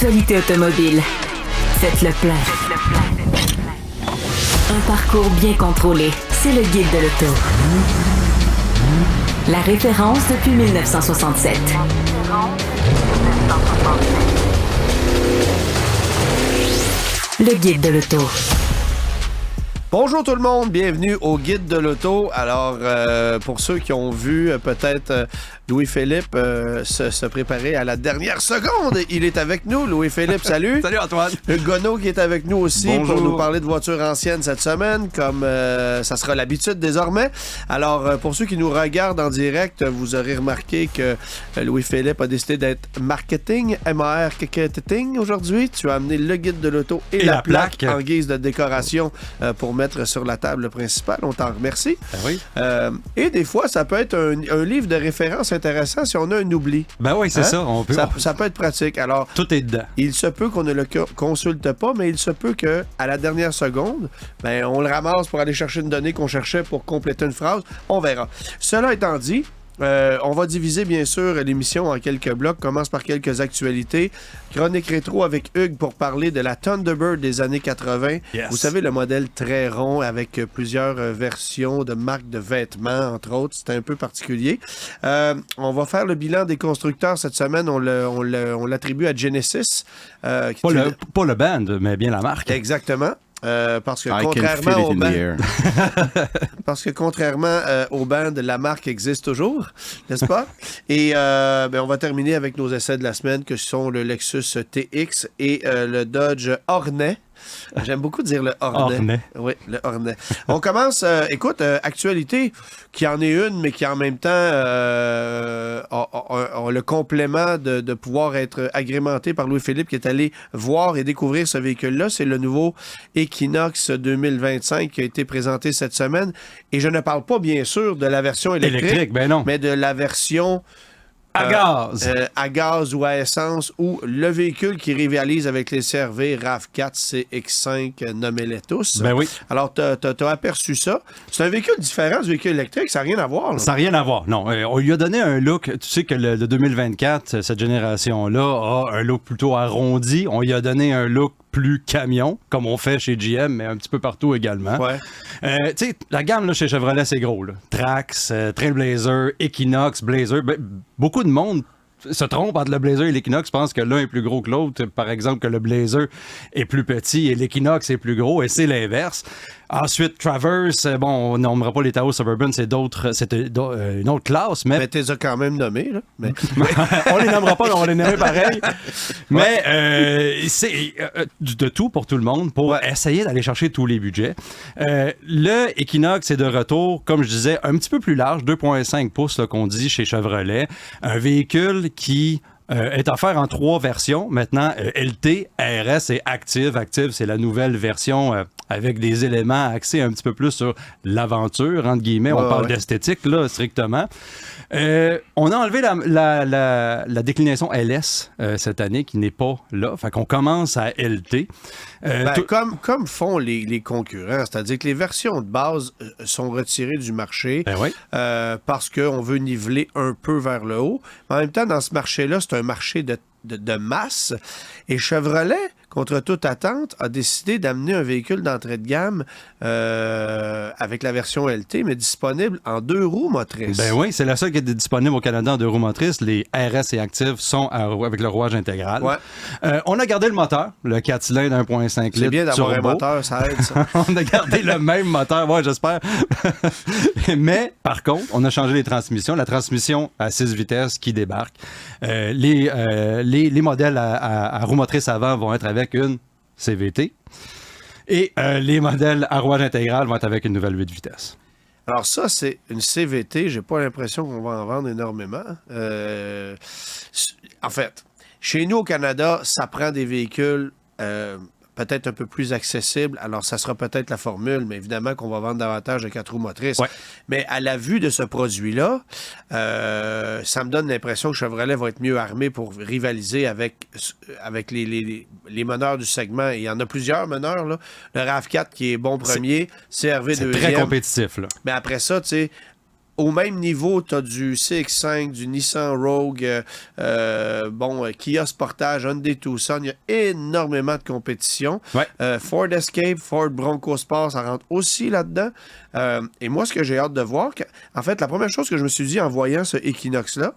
l'actualité automobile. Faites le plein. Un parcours bien contrôlé. C'est le Guide de l'auto. La référence depuis 1967. Le Guide de l'auto. Bonjour tout le monde, bienvenue au Guide de l'auto. Alors, pour ceux qui ont vu peut-être Louis-Philippe se préparer à la dernière seconde, il est avec nous. Louis-Philippe, salut. Salut Antoine. Hugues Gonneau qui est avec nous aussi. Bonjour. Pour nous parler de voitures anciennes cette semaine, comme ça sera l'habitude désormais. Alors, pour ceux qui nous regardent en direct, vous aurez remarqué que Louis-Philippe a décidé d'être marketing, marketing aujourd'hui. Tu as amené le Guide de l'auto et la plaque en guise de décoration pour mettre sur la table principale. On t'en remercie. Ben oui. Et des fois, ça peut être un livre de référence intéressant si on a un oubli. Ben oui, c'est ça. Ça peut être pratique. Alors, tout est dedans. il se peut qu'on ne le consulte pas, mais il se peut qu'à la dernière seconde, ben, on le ramasse pour aller chercher une donnée qu'on cherchait pour compléter une phrase. On verra. Cela étant dit, on va diviser bien sûr l'émission en quelques blocs. On commence par quelques actualités. Chronique rétro avec Hugues pour parler de la Thunderbird des années 80. Yes. Vous savez, le modèle très rond avec plusieurs versions de marques de vêtements, entre autres. C'est un peu particulier. On va faire le bilan des constructeurs cette semaine. On l'attribue à Genesis. Pas le band, mais bien la marque. Exactement. Parce que contrairement au band, la marque existe toujours, n'est-ce pas? Et on va terminer avec nos essais de la semaine, que sont le Lexus TX et le Dodge Hornet. J'aime beaucoup dire le Hornet. Oui, le Hornet. On commence, actualité qui en est une, mais qui en même temps a le complément de pouvoir être agrémenté par Louis-Philippe qui est allé voir et découvrir ce véhicule-là. C'est le nouveau Equinox 2025 qui a été présenté cette semaine. Et je ne parle pas, bien sûr, de la version électrique, ben non. mais de la version... À gaz. À gaz ou à essence, ou le véhicule qui rivalise avec les CR-V RAV4, CX5, nommez-les tous. Ben oui. Alors, t'as aperçu ça. C'est un véhicule différent du véhicule électrique, ça n'a rien à voir. Là. Ça n'a rien à voir, non. On lui a donné un look, tu sais que le 2024, cette génération-là, a un look plutôt arrondi. On lui a donné un look plus camion, comme on fait chez GM, mais un petit peu partout également. Ouais. Tu sais, la gamme là, chez Chevrolet, c'est gros. Là. Trax, Trailblazer, Equinox, Blazer. Beaucoup de monde se trompe entre le Blazer et l'Equinox, pense que l'un est plus gros que l'autre. Par exemple, que le Blazer est plus petit et l'Equinox est plus gros, et c'est l'inverse. Ensuite, Traverse, on nommera pas les Tahoe Suburban, c'est une autre classe, mais... Mais t'es quand même nommé, là. Mais... on les nommera pas, mais on les nomme pareil. Mais c'est de tout pour tout le monde, pour essayer d'aller chercher tous les budgets. Le Equinox est de retour, comme je disais, un petit peu plus large, 2,5 pouces là, qu'on dit chez Chevrolet. Un véhicule qui... est offert en 3 versions. Maintenant, LT, RS et Active. Active, c'est la nouvelle version avec des éléments axés un petit peu plus sur l'aventure, entre guillemets. On parle d'esthétique, là, strictement. On a enlevé la déclinaison LS cette année, qui n'est pas là. Fait qu'on commence à LT. Comme font les concurrents, c'est-à-dire que les versions de base sont retirées du marché parce qu'on veut niveler un peu vers le haut. En même temps, dans ce marché-là, c'est un marché de masse. Et Chevrolet, contre toute attente, a décidé d'amener un véhicule d'entrée de gamme avec la version LT, mais disponible en 2 roues motrices. Ben oui, c'est la seule qui est disponible au Canada en 2 roues motrices. Les RS et Active sont avec le rouage intégral. Ouais. On a gardé le moteur, le 4 cylindres 1.5 litres. C'est bien d'avoir turbo. un moteur, ça aide, ça. On a gardé le même moteur, j'espère. Mais, par contre, on a changé les transmissions. La transmission à 6 vitesses qui débarque. Les modèles à roues motrices avant vont être avec une CVT. Et les modèles à rouage intégral vont être avec une nouvelle 8 vitesses. Alors ça, c'est une CVT. J'ai pas l'impression qu'on va en vendre énormément. En fait, chez nous au Canada, ça prend des véhicules peut-être un peu plus accessible. Alors, ça sera peut-être la formule, mais évidemment qu'on va vendre davantage de 4 roues motrices. Ouais. Mais à la vue de ce produit-là, ça me donne l'impression que Chevrolet va être mieux armé pour rivaliser avec les meneurs du segment. Et il y en a plusieurs meneurs, là. Le RAV4 qui est bon premier, CR-V deuxième. C'est très compétitif, là. Mais après ça, tu sais, au même niveau, tu as du CX-5, du Nissan Rogue, Kia Sportage, Hyundai Tucson. Il y a énormément de compétition. Ouais. Ford Escape, Ford Bronco Sport, ça rentre aussi là-dedans. Et moi, ce que j'ai hâte de voir, en fait, la première chose que je me suis dit en voyant ce Equinox-là,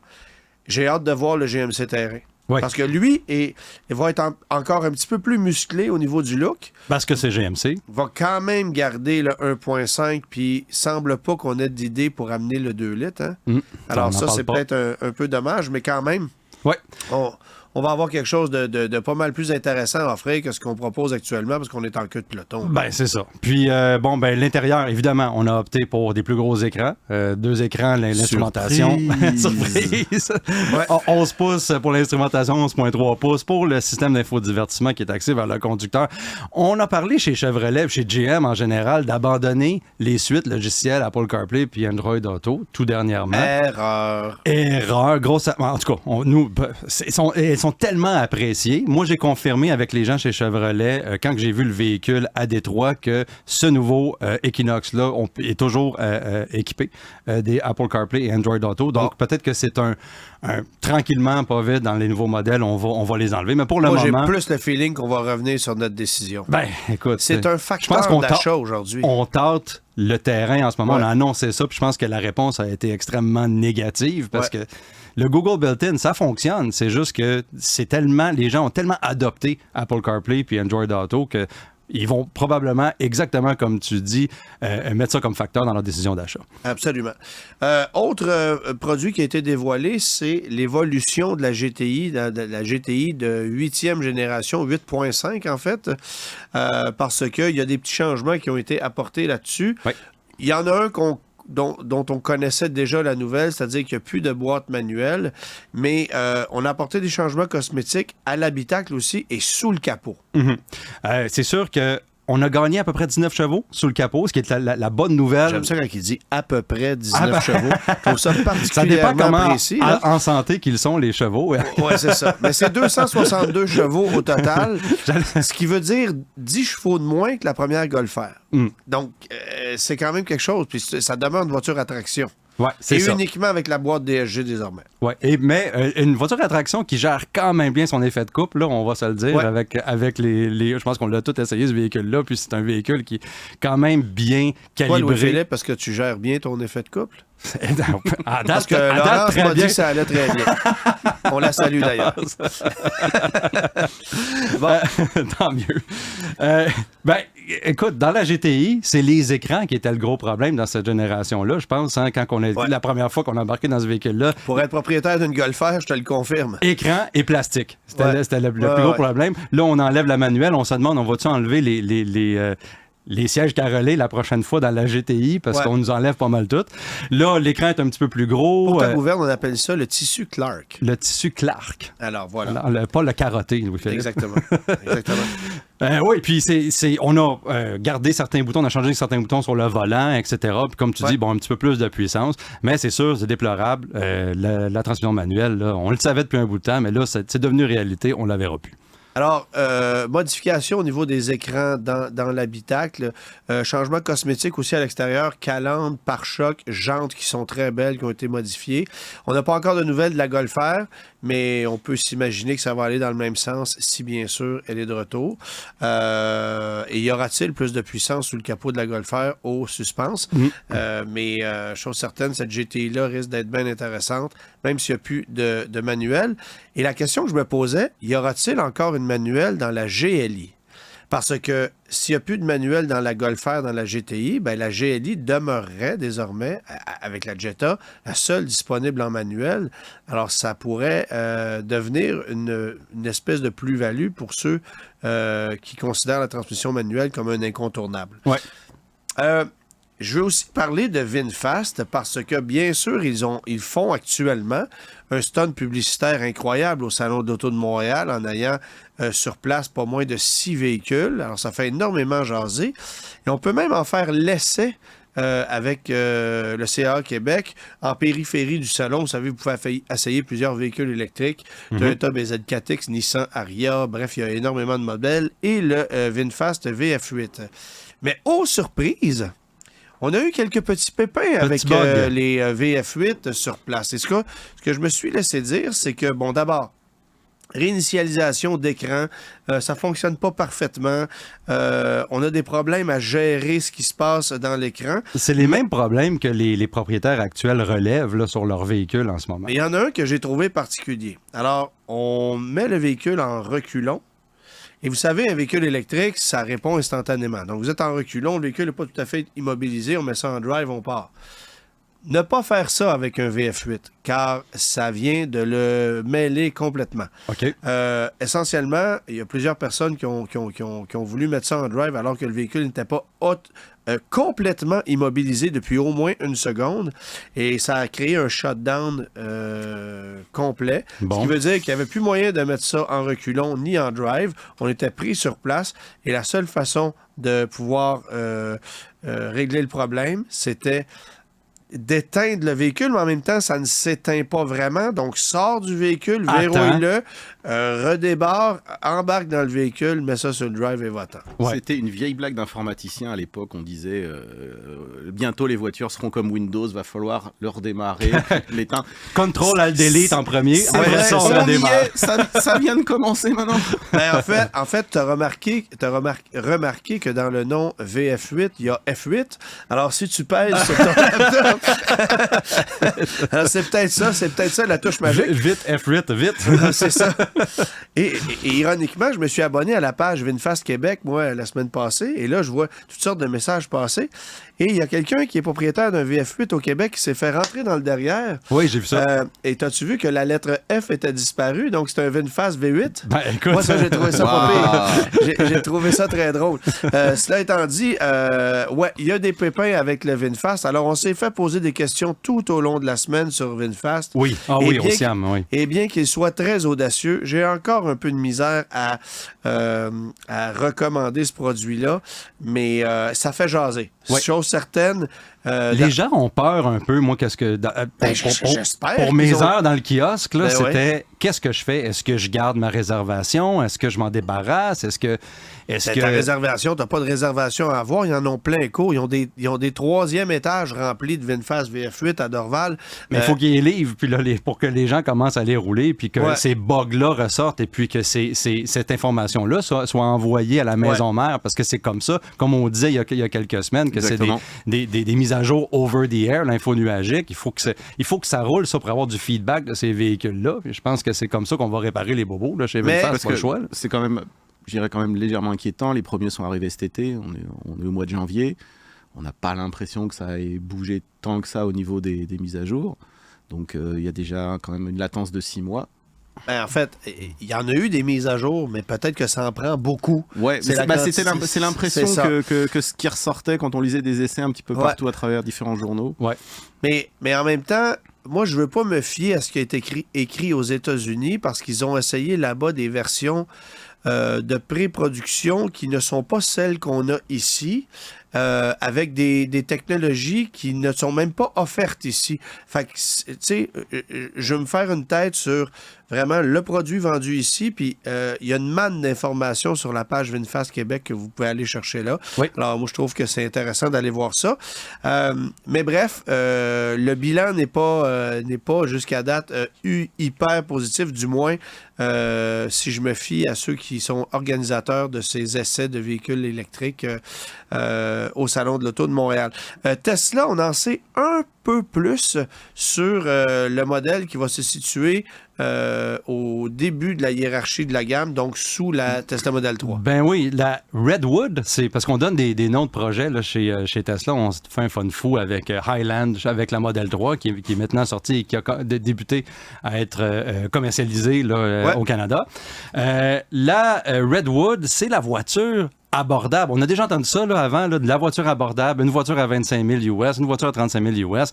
j'ai hâte de voir le GMC Terrain. Oui. Parce que lui, il va être encore un petit peu plus musclé au niveau du look. Parce que c'est GMC. Il va quand même garder le 1.5, puis il semble pas qu'on ait d'idée pour amener le 2 litres. Hein? Alors ça, c'est peut-être un peu dommage, mais quand même, ouais. on va avoir quelque chose de pas mal plus intéressant à offrir que ce qu'on propose actuellement, parce qu'on est en queue de peloton. Ben, c'est ça. Puis, l'intérieur, évidemment, on a opté pour des plus gros écrans. 2 écrans, l'instrumentation. Surprise! Ouais. 11 pouces pour l'instrumentation, 11,3 pouces pour le système d'infodivertissement qui est axé vers le conducteur. On a parlé chez Chevrolet, chez GM en général, d'abandonner les suites logicielles Apple CarPlay puis Android Auto, tout dernièrement. Erreur. Grosse... En tout cas, elles sont tellement appréciés. Moi, j'ai confirmé avec les gens chez Chevrolet, quand j'ai vu le véhicule à Détroit, que ce nouveau Equinox-là est toujours équipé des Apple CarPlay et Android Auto. Donc, peut-être que c'est un tranquillement, pas vite, dans les nouveaux modèles, on va les enlever. Mais pour le moment... Moi, j'ai plus le feeling qu'on va revenir sur notre décision. Ben, écoute... C'est un facteur d'achat aujourd'hui. On tâte le terrain en ce moment. Ouais. On a annoncé ça, puis je pense que la réponse a été extrêmement négative parce que le Google Built-in, ça fonctionne. C'est juste que les gens ont tellement adopté Apple CarPlay puis Android Auto que ils vont probablement, exactement comme tu dis, mettre ça comme facteur dans leur décision d'achat. Absolument. Autre produit qui a été dévoilé, c'est l'évolution de la GTI, la GTI de 8e génération, 8.5 en fait, parce qu'il y a des petits changements qui ont été apportés là-dessus. Oui. Il y en a un dont on connaissait déjà la nouvelle, c'est-à-dire qu'il n'y a plus de boîte manuelle, mais on a apporté des changements cosmétiques à l'habitacle aussi et sous le capot. Mm-hmm. C'est sûr que on a gagné à peu près 19 chevaux sous le capot, ce qui est la bonne nouvelle. J'aime ça quand il dit à peu près 19 chevaux. Je trouve ça particulièrement ça dépend comment précis. En santé qu'ils sont, les chevaux. Oui, c'est ça. Mais c'est 262 chevaux au total, ce qui veut dire 10 chevaux de moins que la première Golf R. Donc, c'est quand même quelque chose. Puis ça demeure une voiture à traction. Ouais, c'est ça. Uniquement avec la boîte DSG désormais. Oui, mais une voiture à traction qui gère quand même bien son effet de couple, là, on va se le dire, avec les... Je pense qu'on l'a tout essayé, ce véhicule-là, puis c'est un véhicule qui est quand même bien calibré. Toi, Louis-Philippe, parce que tu gères bien ton effet de couple? Parce que Laurence m'a dit que ça allait très bien. On la salue d'ailleurs. Bon. Tant mieux. Écoute, dans la GTI, c'est les écrans qui étaient le gros problème dans cette génération-là, je pense, hein, quand on a la première fois qu'on a embarqué dans ce véhicule-là. Pour être propriétaire d'une Golf R, je te le confirme. Écran et plastique. C'était le plus gros problème. Là, on enlève la manuelle, on se demande, on va-tu enlever les sièges carrelés la prochaine fois dans la GTI parce qu'on nous enlève pas mal tout. Là, l'écran est un petit peu plus gros. Pour ta gouverne, on appelle ça le tissu Clark. Le tissu Clark. Alors, voilà. Alors, pas le carotté, Louis-Philippe. Exactement. Oui, puis on a gardé certains boutons, on a changé certains boutons sur le volant, etc. Puis comme tu dis, un petit peu plus de puissance. Mais c'est sûr, c'est déplorable. La transmission manuelle, là, on le savait depuis un bout de temps, mais là, c'est devenu réalité, on la verra plus. Alors, modification au niveau des écrans dans l'habitacle, changement cosmétique aussi à l'extérieur, calandre, pare-choc, jantes qui sont très belles, qui ont été modifiées. On n'a pas encore de nouvelles de la Golf R, mais on peut s'imaginer que ça va aller dans le même sens si, bien sûr, elle est de retour. Et y aura-t-il plus de puissance sous le capot de la Golf R au suspense? Mais chose certaine, cette GTI-là risque d'être bien intéressante, même s'il n'y a plus de manuel. Et la question que je me posais, y aura-t-il encore une manuel dans la GLI? Parce que s'il n'y a plus de manuel dans la Golf R, dans la GTI, ben la GLI demeurerait désormais, avec la Jetta, la seule disponible en manuel. Alors, ça pourrait devenir une espèce de plus-value pour ceux qui considèrent la transmission manuelle comme un incontournable. Ouais. Je veux aussi parler de VinFast parce que, bien sûr, ils font actuellement un stunt publicitaire incroyable au Salon d'Auto de Montréal en ayant sur place pas moins de 6 véhicules. Alors, ça fait énormément jaser. Et on peut même en faire l'essai avec le CAA Québec en périphérie du salon. Vous savez, vous pouvez essayer plusieurs véhicules électriques. Toyota BZ4X, Nissan Ariya, bref, il y a énormément de modèles. Et le VinFast VF8. Mais, aux surprises, On a eu quelques petits pépins avec les VF8 sur place. Et ce que je me suis laissé dire, c'est que, bon, d'abord, réinitialisation d'écran, ça fonctionne pas parfaitement. On a des problèmes à gérer ce qui se passe dans l'écran. C'est les mêmes problèmes que les propriétaires actuels relèvent là, sur leur véhicule en ce moment. Il y en a un que j'ai trouvé particulier. Alors, on met le véhicule en reculon. Et vous savez, un véhicule électrique, ça répond instantanément. Donc, vous êtes en reculon, le véhicule n'est pas tout à fait immobilisé, on met ça en drive, on part. Ne pas faire ça avec un VF8, car ça vient de le mêler complètement. OK. Essentiellement, il y a plusieurs personnes qui ont voulu mettre ça en drive alors que le véhicule n'était pas complètement immobilisé depuis au moins une seconde. Et ça a créé un shutdown complet. Bon. Ce qui veut dire qu'il n'y avait plus moyen de mettre ça en reculon ni en drive. On était pris sur place. Et la seule façon de pouvoir régler le problème, c'était d'éteindre le véhicule, mais en même temps, ça ne s'éteint pas vraiment. Donc, sors du véhicule, verrouille-le, redébarre, embarque dans le véhicule, mets ça sur le drive et va-t'en. Ouais. C'était une vieille blague d'informaticien à l'époque. On disait bientôt les voitures seront comme Windows, va falloir leur démarrer, l'éteindre. Contrôle-Alt-Delete en premier, après ça, on la démarre. Ça vient de commencer maintenant. Ben, en fait, tu as remarqué que dans le nom VF8, il y a F8. Alors, si tu pèses sur ton laptop, alors, c'est peut-être ça la touche magique. Vite, F8, vite. C'est ça. Et ironiquement, je me suis abonné à la page VinFast Québec, moi, la semaine passée, et là, je vois toutes sortes de messages passer. Et il y a quelqu'un qui est propriétaire d'un VF8 au Québec qui s'est fait rentrer dans le derrière. Oui, j'ai vu ça. Et t'as-tu vu que la lettre F était disparue? Donc, c'est un VinFast V8. Ben, écoute. Moi, ça, j'ai trouvé ça pas pire. J'ai trouvé ça très drôle. Cela étant dit, il y a des pépins avec le VinFast. Alors, on s'est fait poser des questions tout au long de la semaine sur VinFast. Oui, au SIAM, oui. Et bien qu'il soit très audacieux, j'ai encore un peu de misère à recommander ce produit-là, mais ça fait jaser. Oui. Chose certaine. Les gens ont peur un peu, moi, qu'est-ce que... j'espère pour mes heures dans le kiosque, là, c'était oui. Qu'est-ce que je fais? Est-ce que je garde ma réservation? Est-ce que je m'en débarrasse? Ta réservation, t'as pas de réservation à avoir. Ils en ont plein cours. Ils ont des troisième étages remplis de VinFast VF8 à Dorval. Mais il faut qu'ils les livrent puis là, pour que les gens commencent à les rouler puis que ces bugs-là ressortent et puis que cette information-là soit envoyée à la maison mère parce que c'est comme ça. Comme on disait il y a quelques semaines, que Exactement. C'est des mises à jour over the air, l'info nuagique. Il faut que ça roule ça pour avoir du feedback de ces véhicules-là. Puis je pense que c'est comme ça qu'on va réparer les bobos là, chez VinFast. C'est pas le choix. Là. C'est quand même... Je dirais quand même légèrement inquiétant. Les premiers sont arrivés cet été. On est au mois de janvier. On n'a pas l'impression que ça ait bougé tant que ça au niveau des mises à jour. Donc, il y a déjà quand même une latence de 6 mois. Ben, en fait, il y en a eu des mises à jour, mais peut-être que ça en prend beaucoup. Ouais, c'est l'impression que ce qui ressortait quand on lisait des essais un petit peu partout à travers différents journaux. Ouais. Mais en même temps, moi, je veux pas me fier à ce qui a été écrit aux États-Unis parce qu'ils ont essayé là-bas des versions de pré-production qui ne sont pas celles qu'on a ici, avec des technologies qui ne sont même pas offertes ici. Fait que, tu sais, je vais me faire une tête sur vraiment le produit vendu ici, puis il y a une manne d'informations sur la page VinFast Québec que vous pouvez aller chercher là. Oui. Alors, moi, je trouve que c'est intéressant d'aller voir ça. Mais bref, le bilan n'est pas jusqu'à date hyper positif, du moins si je me fie à ceux qui sont organisateurs de ces essais de véhicules électriques au Salon de l'Auto de Montréal. Tesla, on en sait un peu plus sur le modèle qui va se situer au début de la hiérarchie de la gamme, donc sous la Tesla Model 3. Ben oui, la Redwood, c'est parce qu'on donne des noms de projets là, chez Tesla. On se fait un fun fou avec Highland, avec la Model 3 qui est maintenant sortie et qui a débuté à être commercialisée là, au Canada. La Redwood, c'est la voiture abordable. On a déjà entendu ça là, avant, là, de la voiture abordable, une voiture à 25 000 US, une voiture à 35 000 US.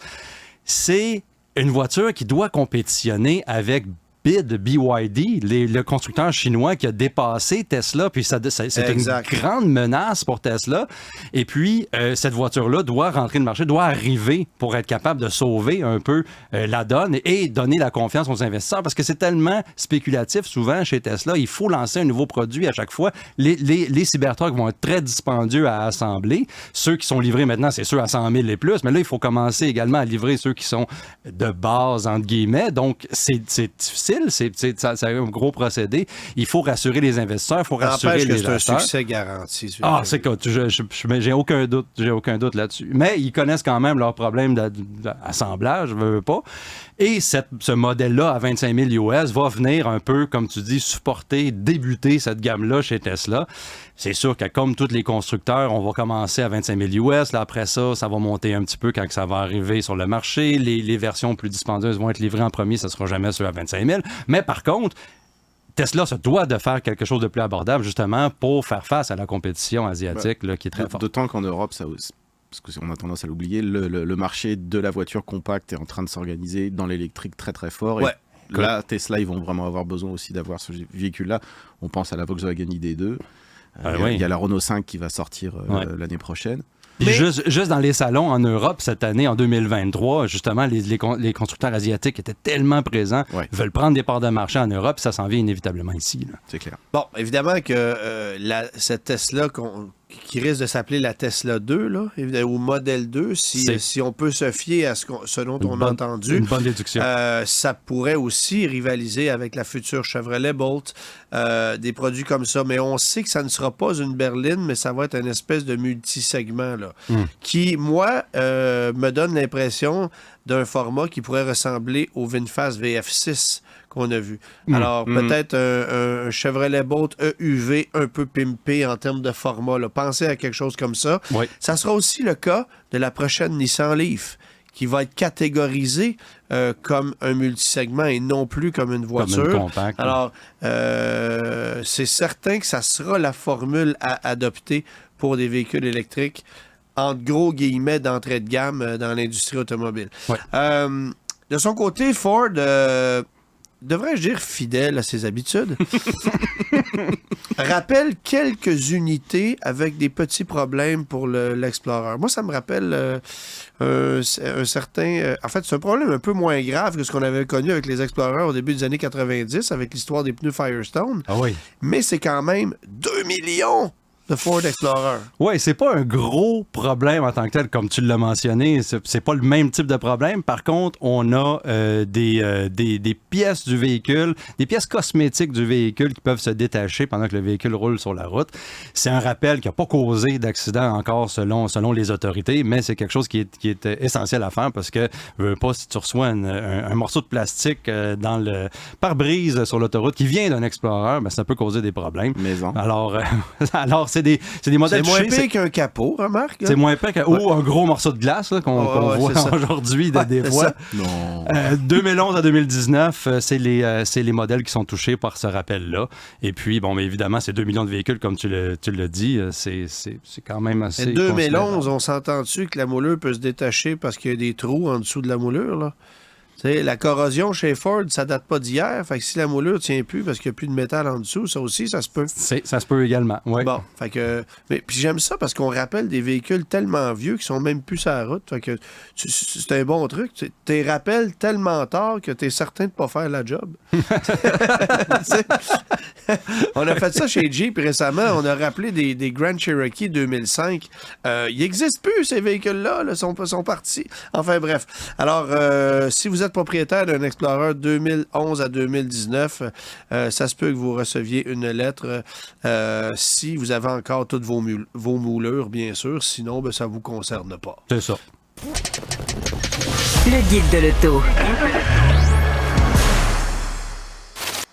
C'est une voiture qui doit compétitionner avec BYD, le constructeur chinois qui a dépassé Tesla, puis c'est une grande menace pour Tesla. Et puis, cette voiture-là doit rentrer dans le marché, doit arriver pour être capable de sauver un peu la donne et donner la confiance aux investisseurs, parce que c'est tellement spéculatif souvent chez Tesla. Il faut lancer un nouveau produit à chaque fois. Les Cybertrucks vont être très dispendieux à assembler. Ceux qui sont livrés maintenant, c'est ceux à 100 000 et plus, mais là, il faut commencer également à livrer ceux qui sont de base, entre guillemets. Donc, c'est difficile. C'est un gros procédé. Il faut rassurer les investisseurs, il faut rassurer les acheteurs. C'est un succès garanti. C'est quoi? J'ai aucun doute là-dessus. Mais ils connaissent quand même leurs problèmes d'assemblage, je veux pas. Et ce modèle-là, à 25 000 US, va venir un peu, comme tu dis, débuter cette gamme-là chez Tesla. C'est sûr que comme tous les constructeurs, on va commencer à 25 000 US. Là, après ça va monter un petit peu quand ça va arriver sur le marché. Les versions plus dispendieuses vont être livrées en premier. Ça ne sera jamais ceux à 25 000. Mais par contre, Tesla se doit de faire quelque chose de plus abordable, justement, pour faire face à la compétition asiatique là, qui est très forte. D'autant qu'en Europe, ça aussi, parce qu'on a tendance à l'oublier, le marché de la voiture compacte est en train de s'organiser dans l'électrique très très fort. Ouais. Et là, Tesla, ils vont vraiment avoir besoin aussi d'avoir ce véhicule-là. On pense à la Volkswagen ID2. Il y a la Renault 5 qui va sortir l'année prochaine. Mais... Juste dans les salons en Europe, cette année, en 2023, justement, les constructeurs asiatiques étaient tellement présents, veulent prendre des parts de marché en Europe, ça s'en vient inévitablement ici. Là. C'est clair. Bon, évidemment que cette Tesla qui risque de s'appeler la Tesla 2, là, ou Model 2, si on peut se fier à ce dont on a entendu. Une bonne déduction. Ça pourrait aussi rivaliser avec la future Chevrolet Bolt, des produits comme ça. Mais on sait que ça ne sera pas une berline, mais ça va être une espèce de multi-segment, là, qui, moi, me donne l'impression d'un format qui pourrait ressembler au VinFast VF6 qu'on a vu. Alors, peut-être un Chevrolet Bolt EUV un peu pimpé en termes de format. Là. Pensez à quelque chose comme ça. Oui. Ça sera aussi le cas de la prochaine Nissan Leaf, qui va être catégorisée comme un multisegment et non plus comme une voiture. Comme une compacte. Alors, c'est certain que ça sera la formule à adopter pour des véhicules électriques, entre gros guillemets, d'entrée de gamme dans l'industrie automobile. Ouais. De son côté, Ford... devrais-je dire fidèle à ses habitudes, rappelle quelques unités avec des petits problèmes pour l'Explorer. Moi, ça me rappelle un certain... en fait, c'est un problème un peu moins grave que ce qu'on avait connu avec les Explorers au début des années 90, avec l'histoire des pneus Firestone. Ah oui. Mais c'est quand même 2 millions de Ford Explorer. Oui, c'est pas un gros problème en tant que tel, comme tu l'as mentionné. C'est pas le même type de problème. Par contre, on a des pièces du véhicule, des pièces cosmétiques du véhicule qui peuvent se détacher pendant que le véhicule roule sur la route. C'est un rappel qui n'a pas causé d'accident encore selon les autorités, mais c'est quelque chose qui est essentiel à faire parce que, pas si tu reçois un morceau de plastique dans le pare-brise sur l'autoroute qui vient d'un Explorer, ben, ça peut causer des problèmes. Maison. Alors c'est des modèles c'est moins pire qu'un capot, remarque. C'est moins pire ou un gros morceau de glace là, qu'on voit aujourd'hui des fois. Non. 2011 à 2019, c'est les modèles qui sont touchés par ce rappel-là. Et puis, bon, mais évidemment, c'est 2 millions de véhicules, comme tu l'as dit. C'est quand même assez... En 2011, on s'entend-tu que la moulure peut se détacher parce qu'il y a des trous en dessous de la moulure, là? T'sais, la corrosion chez Ford, ça date pas d'hier. Fait que si la moulure ne tient plus parce qu'il n'y a plus de métal en dessous, ça aussi, ça se peut. Ça se peut également, oui. Bon, fait que... Mais puis j'aime ça parce qu'on rappelle des véhicules tellement vieux qui sont même plus sur la route. Fait que c'est un bon truc. Tu les rappelles tellement tard que tu es certain de ne pas faire la job. On a fait ça chez Jeep récemment. On a rappelé des Grand Cherokee 2005. Ils n'existent plus, ces véhicules-là. Ils sont partis. Enfin, bref. Alors, si vous êtes propriétaire d'un Explorer 2011 à 2019, ça se peut que vous receviez une lettre si vous avez encore toutes vos moulures, bien sûr. Sinon, ben, ça ne vous concerne pas. C'est ça. Le guide de l'auto.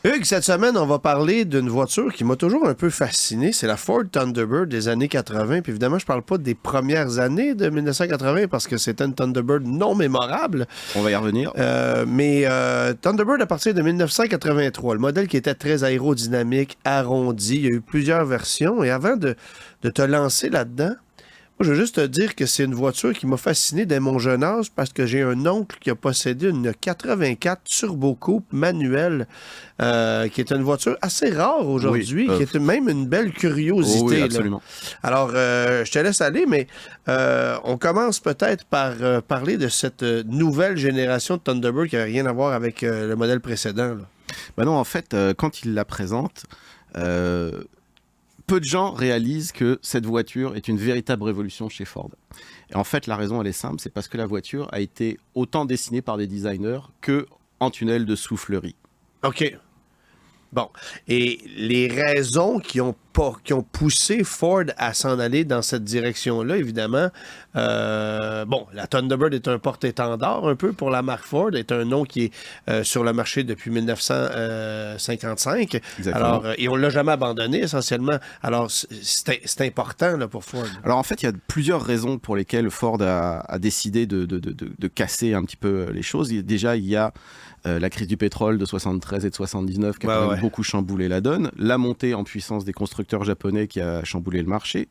Hugues, cette semaine, on va parler d'une voiture qui m'a toujours un peu fasciné. C'est la Ford Thunderbird des années 80. Puis évidemment, je parle pas des premières années de 1980 parce que c'était une Thunderbird non mémorable. On va y revenir. Mais Thunderbird à partir de 1983, le modèle qui était très aérodynamique, arrondi. Il y a eu plusieurs versions. Et avant de te lancer là-dedans, Moi, je veux juste te dire que c'est une voiture qui m'a fasciné dès mon jeune âge parce que j'ai un oncle qui a possédé une 84 Turbo Coupe manuelle qui est une voiture assez rare aujourd'hui, qui est même une belle curiosité. Oui, absolument. Là. Alors, je te laisse aller, mais on commence peut-être par parler de cette nouvelle génération de Thunderbird qui n'avait rien à voir avec le modèle précédent. Là. Ben non, en fait, quand il la présente... peu de gens réalisent que cette voiture est une véritable révolution chez Ford. Et en fait, la raison, elle est simple, c'est parce que la voiture a été autant dessinée par des designers que en tunnel de soufflerie. OK. Bon. Et les raisons qui ont poussé Ford à s'en aller dans cette direction-là, évidemment, la Thunderbird est un porte-étendard un peu pour la marque Ford, est un nom qui est sur le marché depuis 1955. Exactement. Alors, et on ne l'a jamais abandonné, essentiellement. Alors, c'est important là, pour Ford. Alors, en fait, il y a plusieurs raisons pour lesquelles Ford a décidé de casser un petit peu les choses. Déjà, il y a la crise du pétrole de 73 et de 79 qui a beaucoup chamboulé la donne, la montée en puissance des constructeurs japonais qui a chamboulé le marché.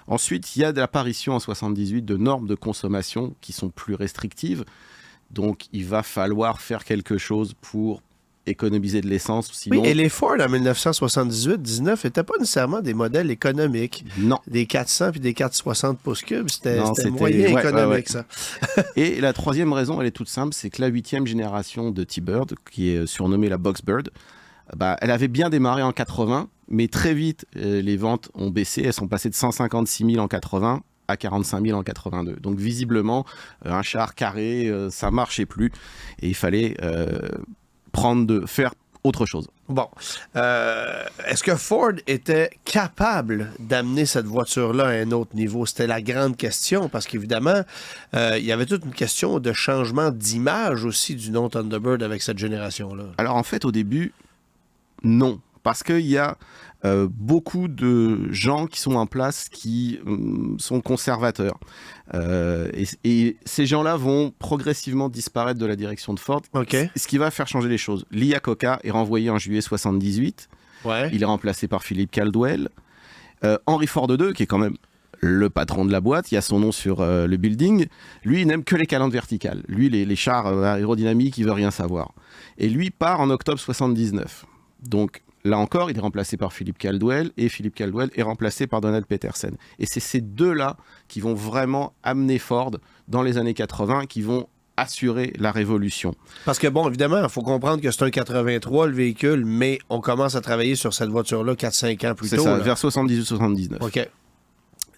Ensuite, il y a l'apparition en 78 de normes de consommation qui sont plus restrictives. Donc, il va falloir faire quelque chose pour économiser de l'essence. Sinon... Oui, et les Ford en 1978-19 n'étaient pas nécessairement des modèles économiques. Non. Des 400 puis des 460 pouces cubes, c'était moyen économique, ça. Et la troisième raison, elle est toute simple, c'est que la 8e génération de T-Bird, qui est surnommée la Boxbird, elle avait bien démarré en 80, mais très vite, les ventes ont baissé. Elles sont passées de 156 000 en 80 à 45 000 en 82. Donc visiblement, un char carré, ça marchait plus. Et il fallait faire autre chose. Bon. Est-ce que Ford était capable d'amener cette voiture-là à un autre niveau? C'était la grande question, parce qu'évidemment, il y avait toute une question de changement d'image aussi du nom Thunderbird avec cette génération-là. Alors en fait, au début, non. Parce qu'il y a beaucoup de gens qui sont en place qui sont conservateurs. Et ces gens-là vont progressivement disparaître de la direction de Ford, ce qui va faire changer les choses. Lee Iacocca est renvoyé en juillet 78. Ouais. Il est remplacé par Philip Caldwell. Henry Ford II, qui est quand même le patron de la boîte, il y a son nom sur le building. Lui, il n'aime que les calandres verticales. Lui, les chars aérodynamiques, il veut rien savoir. Et lui part en octobre 79. Donc, là encore, il est remplacé par Philip Caldwell et Philip Caldwell est remplacé par Donald Peterson. Et c'est ces deux-là qui vont vraiment amener Ford dans les années 80, qui vont assurer la révolution. Parce que, bon, évidemment, il faut comprendre que c'est un 83, le véhicule, mais on commence à travailler sur cette voiture-là 4-5 ans plus tôt. C'est ça, là. vers 78-79. OK.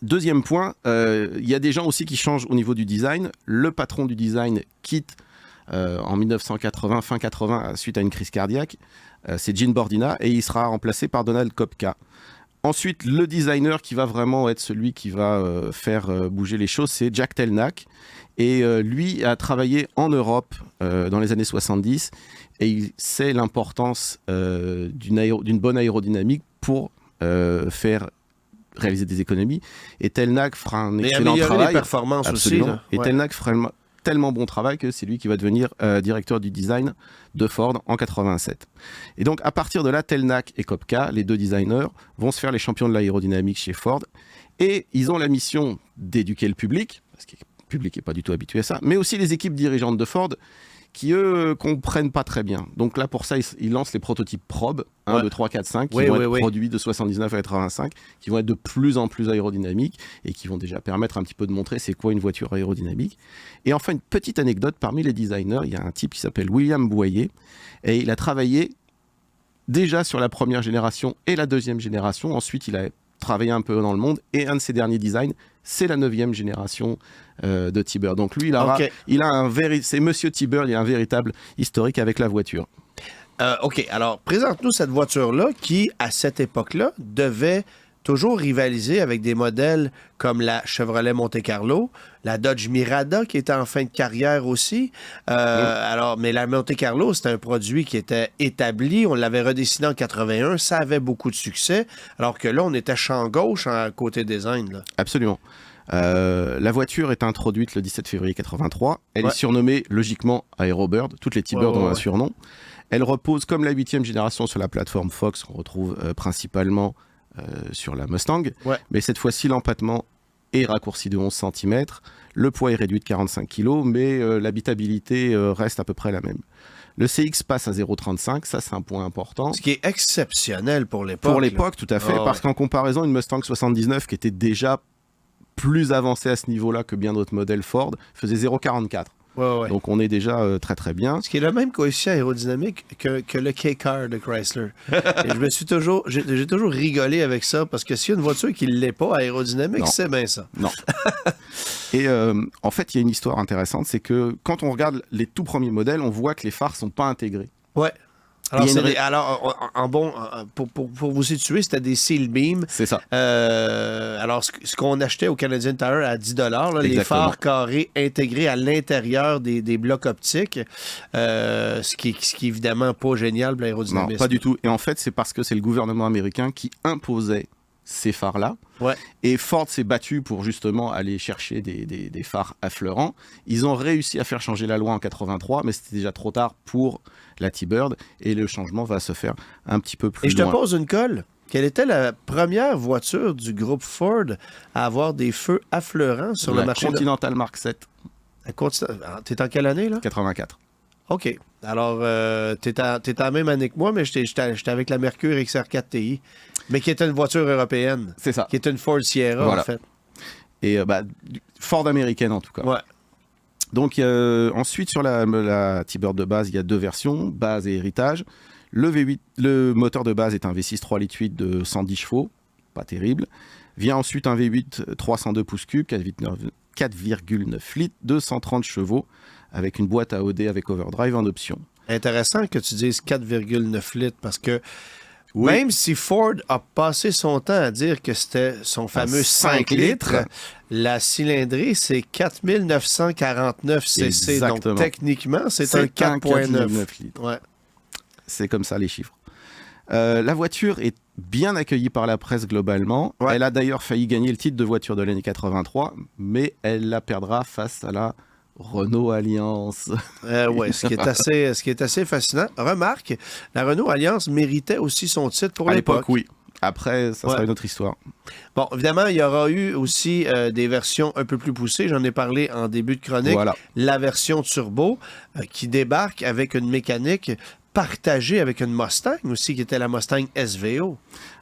Deuxième point, il y a des gens aussi qui changent au niveau du design. Le patron du design quitte en 1980, fin 80, suite à une crise cardiaque. C'est Gene Bordina et il sera remplacé par Donald Kopka. Ensuite, le designer qui va vraiment être celui qui va faire bouger les choses, c'est Jack Telnack. Et lui a travaillé en Europe dans les années 70 et il sait l'importance d'une bonne aérodynamique pour faire réaliser des économies. Et Telnack fera un excellent travail. Les performances absolument. Aussi. Là. Et Telnack fera tellement bon travail que c'est lui qui va devenir directeur du design de Ford en 87. Et donc à partir de là, Telnack et Kopka, les deux designers, vont se faire les champions de l'aérodynamique chez Ford et ils ont la mission d'éduquer le public, parce que le public n'est pas du tout habitué à ça, mais aussi les équipes dirigeantes de Ford qui, eux, comprennent pas très bien. Donc là, pour ça, ils lancent les prototypes Probe, 1, 2, 3, 4, 5, qui vont être produits de 79 à 85, qui vont être de plus en plus aérodynamiques et qui vont déjà permettre un petit peu de montrer c'est quoi une voiture aérodynamique. Et enfin, une petite anecdote, parmi les designers, il y a un type qui s'appelle William Boyer, et il a travaillé déjà sur la première génération et la deuxième génération. Ensuite, il a travaillé un peu dans le monde, et un de ses derniers designs, c'est la 9e génération de T-Bird. Donc lui, c'est Monsieur T-Bird, il a un véritable historique avec la voiture. OK, alors présente-nous cette voiture-là qui, à cette époque-là, devait toujours rivaliser avec des modèles comme la Chevrolet Monte Carlo, la Dodge Mirada qui était en fin de carrière aussi. Alors, mais la Monte Carlo, c'était un produit qui était établi. On l'avait redessiné en 81. Ça avait beaucoup de succès. Alors que là, on était champ gauche à côté design. Là. Absolument. La voiture est introduite le 17 février 83. Elle est surnommée logiquement Aerobird. Toutes les T-Bird ont un surnom. Elle repose comme la 8e génération sur la plateforme Fox qu'on retrouve principalement sur la Mustang. Ouais. Mais cette fois-ci, l'empattement est raccourci de 11 cm, le poids est réduit de 45 kg, mais l'habitabilité reste à peu près la même. Le CX passe à 0,35, ça c'est un point important. Ce qui est exceptionnel pour l'époque. Pour l'époque, tout à fait, parce qu'en comparaison, une Mustang 79 qui était déjà plus avancée à ce niveau-là que bien d'autres modèles Ford, faisait 0,44. Ouais. Donc on est déjà très très bien. Ce qui est le même coefficient aérodynamique que le K-Car de Chrysler. Et j'ai toujours rigolé avec ça, parce que s'il y a une voiture qui ne l'est pas aérodynamique, c'est bien ça. Non. Et en fait, il y a une histoire intéressante, c'est que quand on regarde les tout premiers modèles, on voit que les phares ne sont pas intégrés. Ouais. Pour vous situer, c'était des Seal Beam. C'est ça. Alors, ce qu'on achetait au Canadian Tire à 10 $, les phares carrés intégrés à l'intérieur des blocs optiques, ce qui est évidemment pas génial pour l'aérodynamisme. Non, pas du tout. Et en fait, c'est parce que c'est le gouvernement américain qui imposait ces phares-là. Ouais. Et Ford s'est battu pour justement aller chercher des phares affleurants. Ils ont réussi à faire changer la loi en 83, mais c'était déjà trop tard pour la T-Bird, et le changement va se faire un petit peu plus loin. Et je te pose une colle. Quelle était la première voiture du groupe Ford à avoir des feux affleurants sur le marché? La Continental Mark 7. T'es en quelle année, là? 84. OK. Alors, t'es à la même année que moi, mais j'étais avec la Mercury XR4 TI, mais qui était une voiture européenne. C'est ça. Qui était une Ford Sierra, en fait. Et Ford américaine, en tout cas. Ouais. Donc, ensuite, sur la T-Bird de base, il y a deux versions, base et héritage. Le moteur de base est un V6 3,8 litres de 110 chevaux, pas terrible. Vient ensuite un V8 302 pouces cubes, 4,9 litres, 230 chevaux, avec une boîte à OD avec overdrive en option. Intéressant que tu dises 4,9 litres, parce que même si Ford a passé son temps à dire que c'était son fameux 5 litres, la cylindrée, c'est 4949 cc. Exactement. Donc, techniquement, c'est un 4,9 litres. Ouais. C'est comme ça, les chiffres. La voiture est bien accueillie par la presse globalement. Ouais. Elle a d'ailleurs failli gagner le titre de voiture de l'année 83, mais elle la perdra face à la Renault Alliance. Oui, ce qui est assez fascinant. Remarque, la Renault Alliance méritait aussi son titre pour l'époque. Oui. Après, ça sera une autre histoire. Bon, évidemment, il y aura eu aussi des versions un peu plus poussées. J'en ai parlé en début de chronique. Voilà. La version turbo qui débarque avec une mécanique partagée avec une Mustang aussi, qui était la Mustang SVO.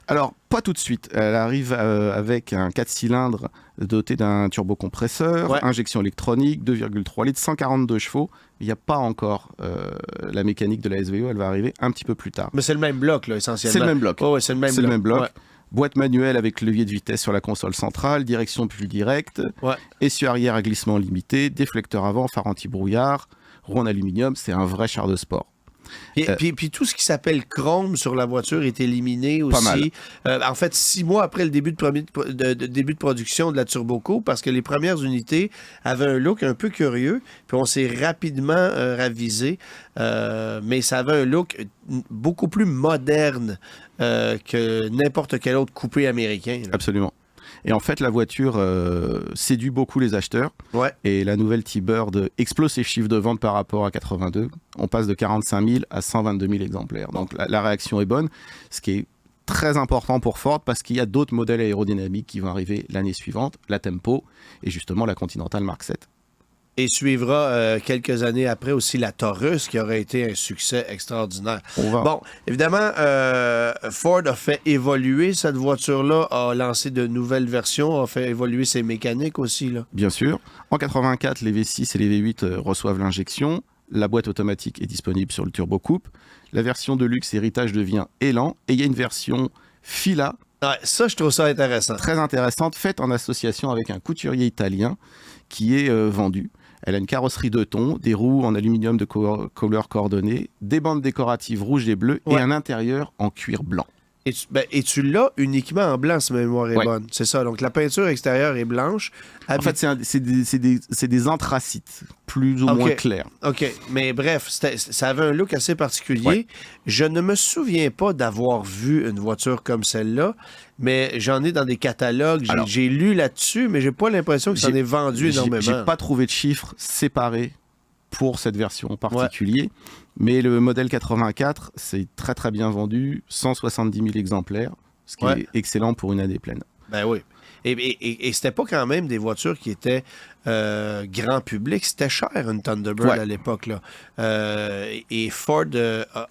Alors, pas tout de suite. Elle arrive avec un 4 cylindres doté d'un turbocompresseur, injection électronique, 2,3 litres, 142 chevaux. Il n'y a pas encore la mécanique de la SVO, elle va arriver un petit peu plus tard. Mais c'est le même bloc, là, essentiellement. C'est le même bloc. Oh, c'est le même bloc. Ouais. Boîte manuelle avec levier de vitesse sur la console centrale, direction plus directe, essieu arrière à glissement limité, déflecteur avant, phare anti-brouillard, roue en aluminium, c'est un vrai char de sport. Puis tout ce qui s'appelle chrome sur la voiture est éliminé aussi. En fait, 6 mois après le début de production de la Turbo Coupe, parce que les premières unités avaient un look un peu curieux, puis on s'est rapidement ravisé, mais ça avait un look beaucoup plus moderne que n'importe quel autre coupé américain. Là. Absolument. Et en fait, la voiture séduit beaucoup les acheteurs. Ouais. Et la nouvelle T-Bird explose ses chiffres de vente par rapport à 82. On passe de 45 000 à 122 000 exemplaires. Donc la réaction est bonne, ce qui est très important pour Ford parce qu'il y a d'autres modèles aérodynamiques qui vont arriver l'année suivante, la Tempo et justement la Continental Mark 7. Et suivra quelques années après aussi la Taurus, qui aurait été un succès extraordinaire. Bon, évidemment, Ford a fait évoluer cette voiture-là, a lancé de nouvelles versions, a fait évoluer ses mécaniques aussi. Là. Bien sûr. En 84, les V6 et les V8 reçoivent l'injection. La boîte automatique est disponible sur le Turbo Coupe. La version de luxe héritage devient Élan. Et il y a une version Fila. Ouais, ça, je trouve ça intéressant. Très intéressante, faite en association avec un couturier italien qui est vendu. Elle a une carrosserie de tons, des roues en aluminium de couleur coordonnée, des bandes décoratives rouges et bleues et un intérieur en cuir blanc. Et tu l'as uniquement en blanc, si ma mémoire est bonne. C'est ça. Donc, la peinture extérieure est blanche. En fait, c'est des anthracites, plus ou moins clairs. OK. Mais bref, ça avait un look assez particulier. Ouais. Je ne me souviens pas d'avoir vu une voiture comme celle-là, mais j'en ai dans des catalogues. J'ai lu là-dessus, mais j'ai pas l'impression que ça en est vendu énormément. J'ai pas trouvé de chiffres séparés pour cette version en particulier. Ouais. Mais le modèle 84, c'est très très bien vendu, 170 000 exemplaires, ce qui est excellent pour une année pleine. Ben oui. Et c'était pas quand même des voitures qui étaient grand public. C'était cher, une Thunderbird à l'époque. Là. Et Ford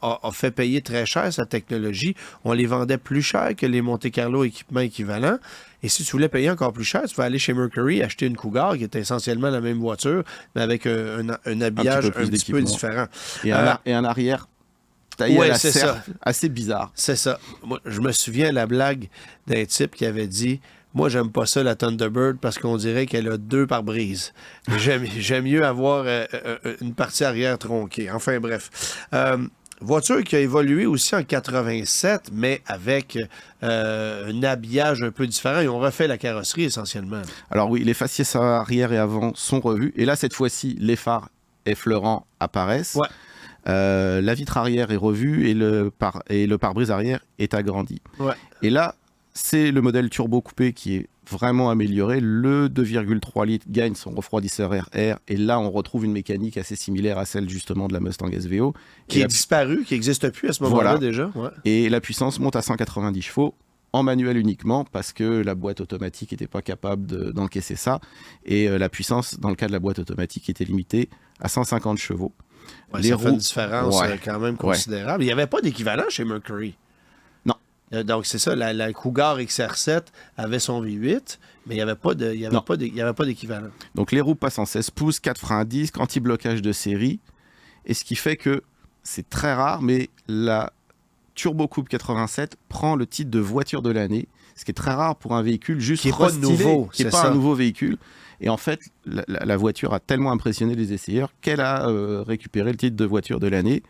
a fait payer très cher sa technologie. On les vendait plus cher que les Monte Carlo équipements équivalents. Et si tu voulais payer encore plus cher, tu vas aller chez Mercury acheter une Cougar qui était essentiellement la même voiture, mais avec un habillage un petit peu différent. Et un arrière taillé à la serre, assez bizarre. C'est ça. Moi, je me souviens de la blague d'un type qui avait dit « Moi, j'aime pas ça, la Thunderbird, parce qu'on dirait qu'elle a 2 pare-brises. J'aime mieux avoir une partie arrière tronquée. » Enfin, bref. Voiture qui a évolué aussi en 87, mais avec un habillage un peu différent. Ils ont refait la carrosserie, essentiellement. Alors oui, les faciès arrière et avant sont revus. Et là, cette fois-ci, les phares effleurants apparaissent. Ouais. La vitre arrière est revue et le pare-brise arrière est agrandi. Ouais. Et là, c'est le modèle turbo coupé qui est vraiment amélioré. Le 2,3 litres gagne son refroidisseur air et là, on retrouve une mécanique assez similaire à celle justement de la Mustang SVO. Qui est disparue, qui n'existe plus à ce moment-là déjà. Ouais. Et la puissance monte à 190 chevaux en manuel uniquement parce que la boîte automatique n'était pas capable d'encaisser ça. Et la puissance, dans le cas de la boîte automatique, était limitée à 150 chevaux. Ouais, ça fait une différence quand même considérable. Il n'y avait pas d'équivalent chez Mercury. Non. Donc, c'est ça, la Cougar XR7 avait son V8, mais il n'y avait pas d'équivalent. Donc, les roues passent en 16 pouces, 4 freins à disque, anti-blocage de série, et ce qui fait que c'est très rare, mais la Turbo Coupe 87 prend le titre de voiture de l'année, ce qui est très rare pour un véhicule juste qui n'est pas nouveau, qui n'est pas un nouveau véhicule. Et en fait, la voiture a tellement impressionné les essayeurs qu'elle a récupéré le titre de voiture de l'année.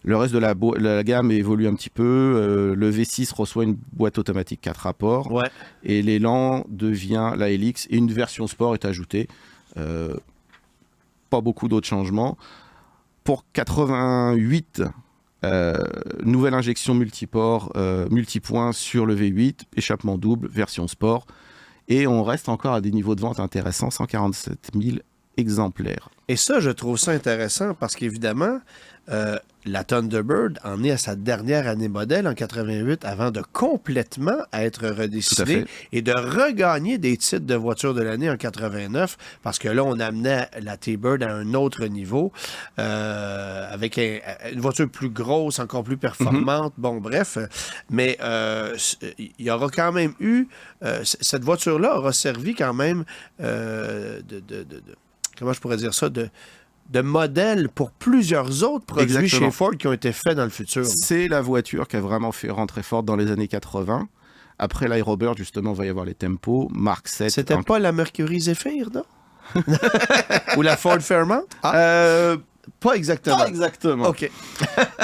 Le reste de la gamme évolue un petit peu. Le V6 reçoit une boîte automatique 4 rapports. Ouais. Et l'élan devient la Helix. Et une version sport est ajoutée. Pas beaucoup d'autres changements. Pour 88, nouvelle injection multiport, multipoint sur le V8. Échappement double, version sport. Et on reste encore à des niveaux de vente intéressants, 147 000 exemplaires. Et ça, je trouve ça intéressant parce qu'évidemment, la Thunderbird en est à sa dernière année modèle en 88 avant de complètement être redessinée et de regagner des titres de voiture de l'année en 89 parce que là, on amenait la T-Bird à un autre niveau avec une voiture plus grosse, encore plus performante. Bon, bref. Mais il y aura quand même eu... cette voiture-là aura servi quand même comment je pourrais dire ça, de modèle pour plusieurs autres produits chez Ford qui ont été faits dans le futur. C'est la voiture qui a vraiment fait rentrer Ford dans les années 80. Après l'Aerobird, justement, il va y avoir les Tempos, Mark 7. C'était pas la Mercury Zephyr, non? Ou la Ford Fairmont? Pas exactement. Pas exactement. OK.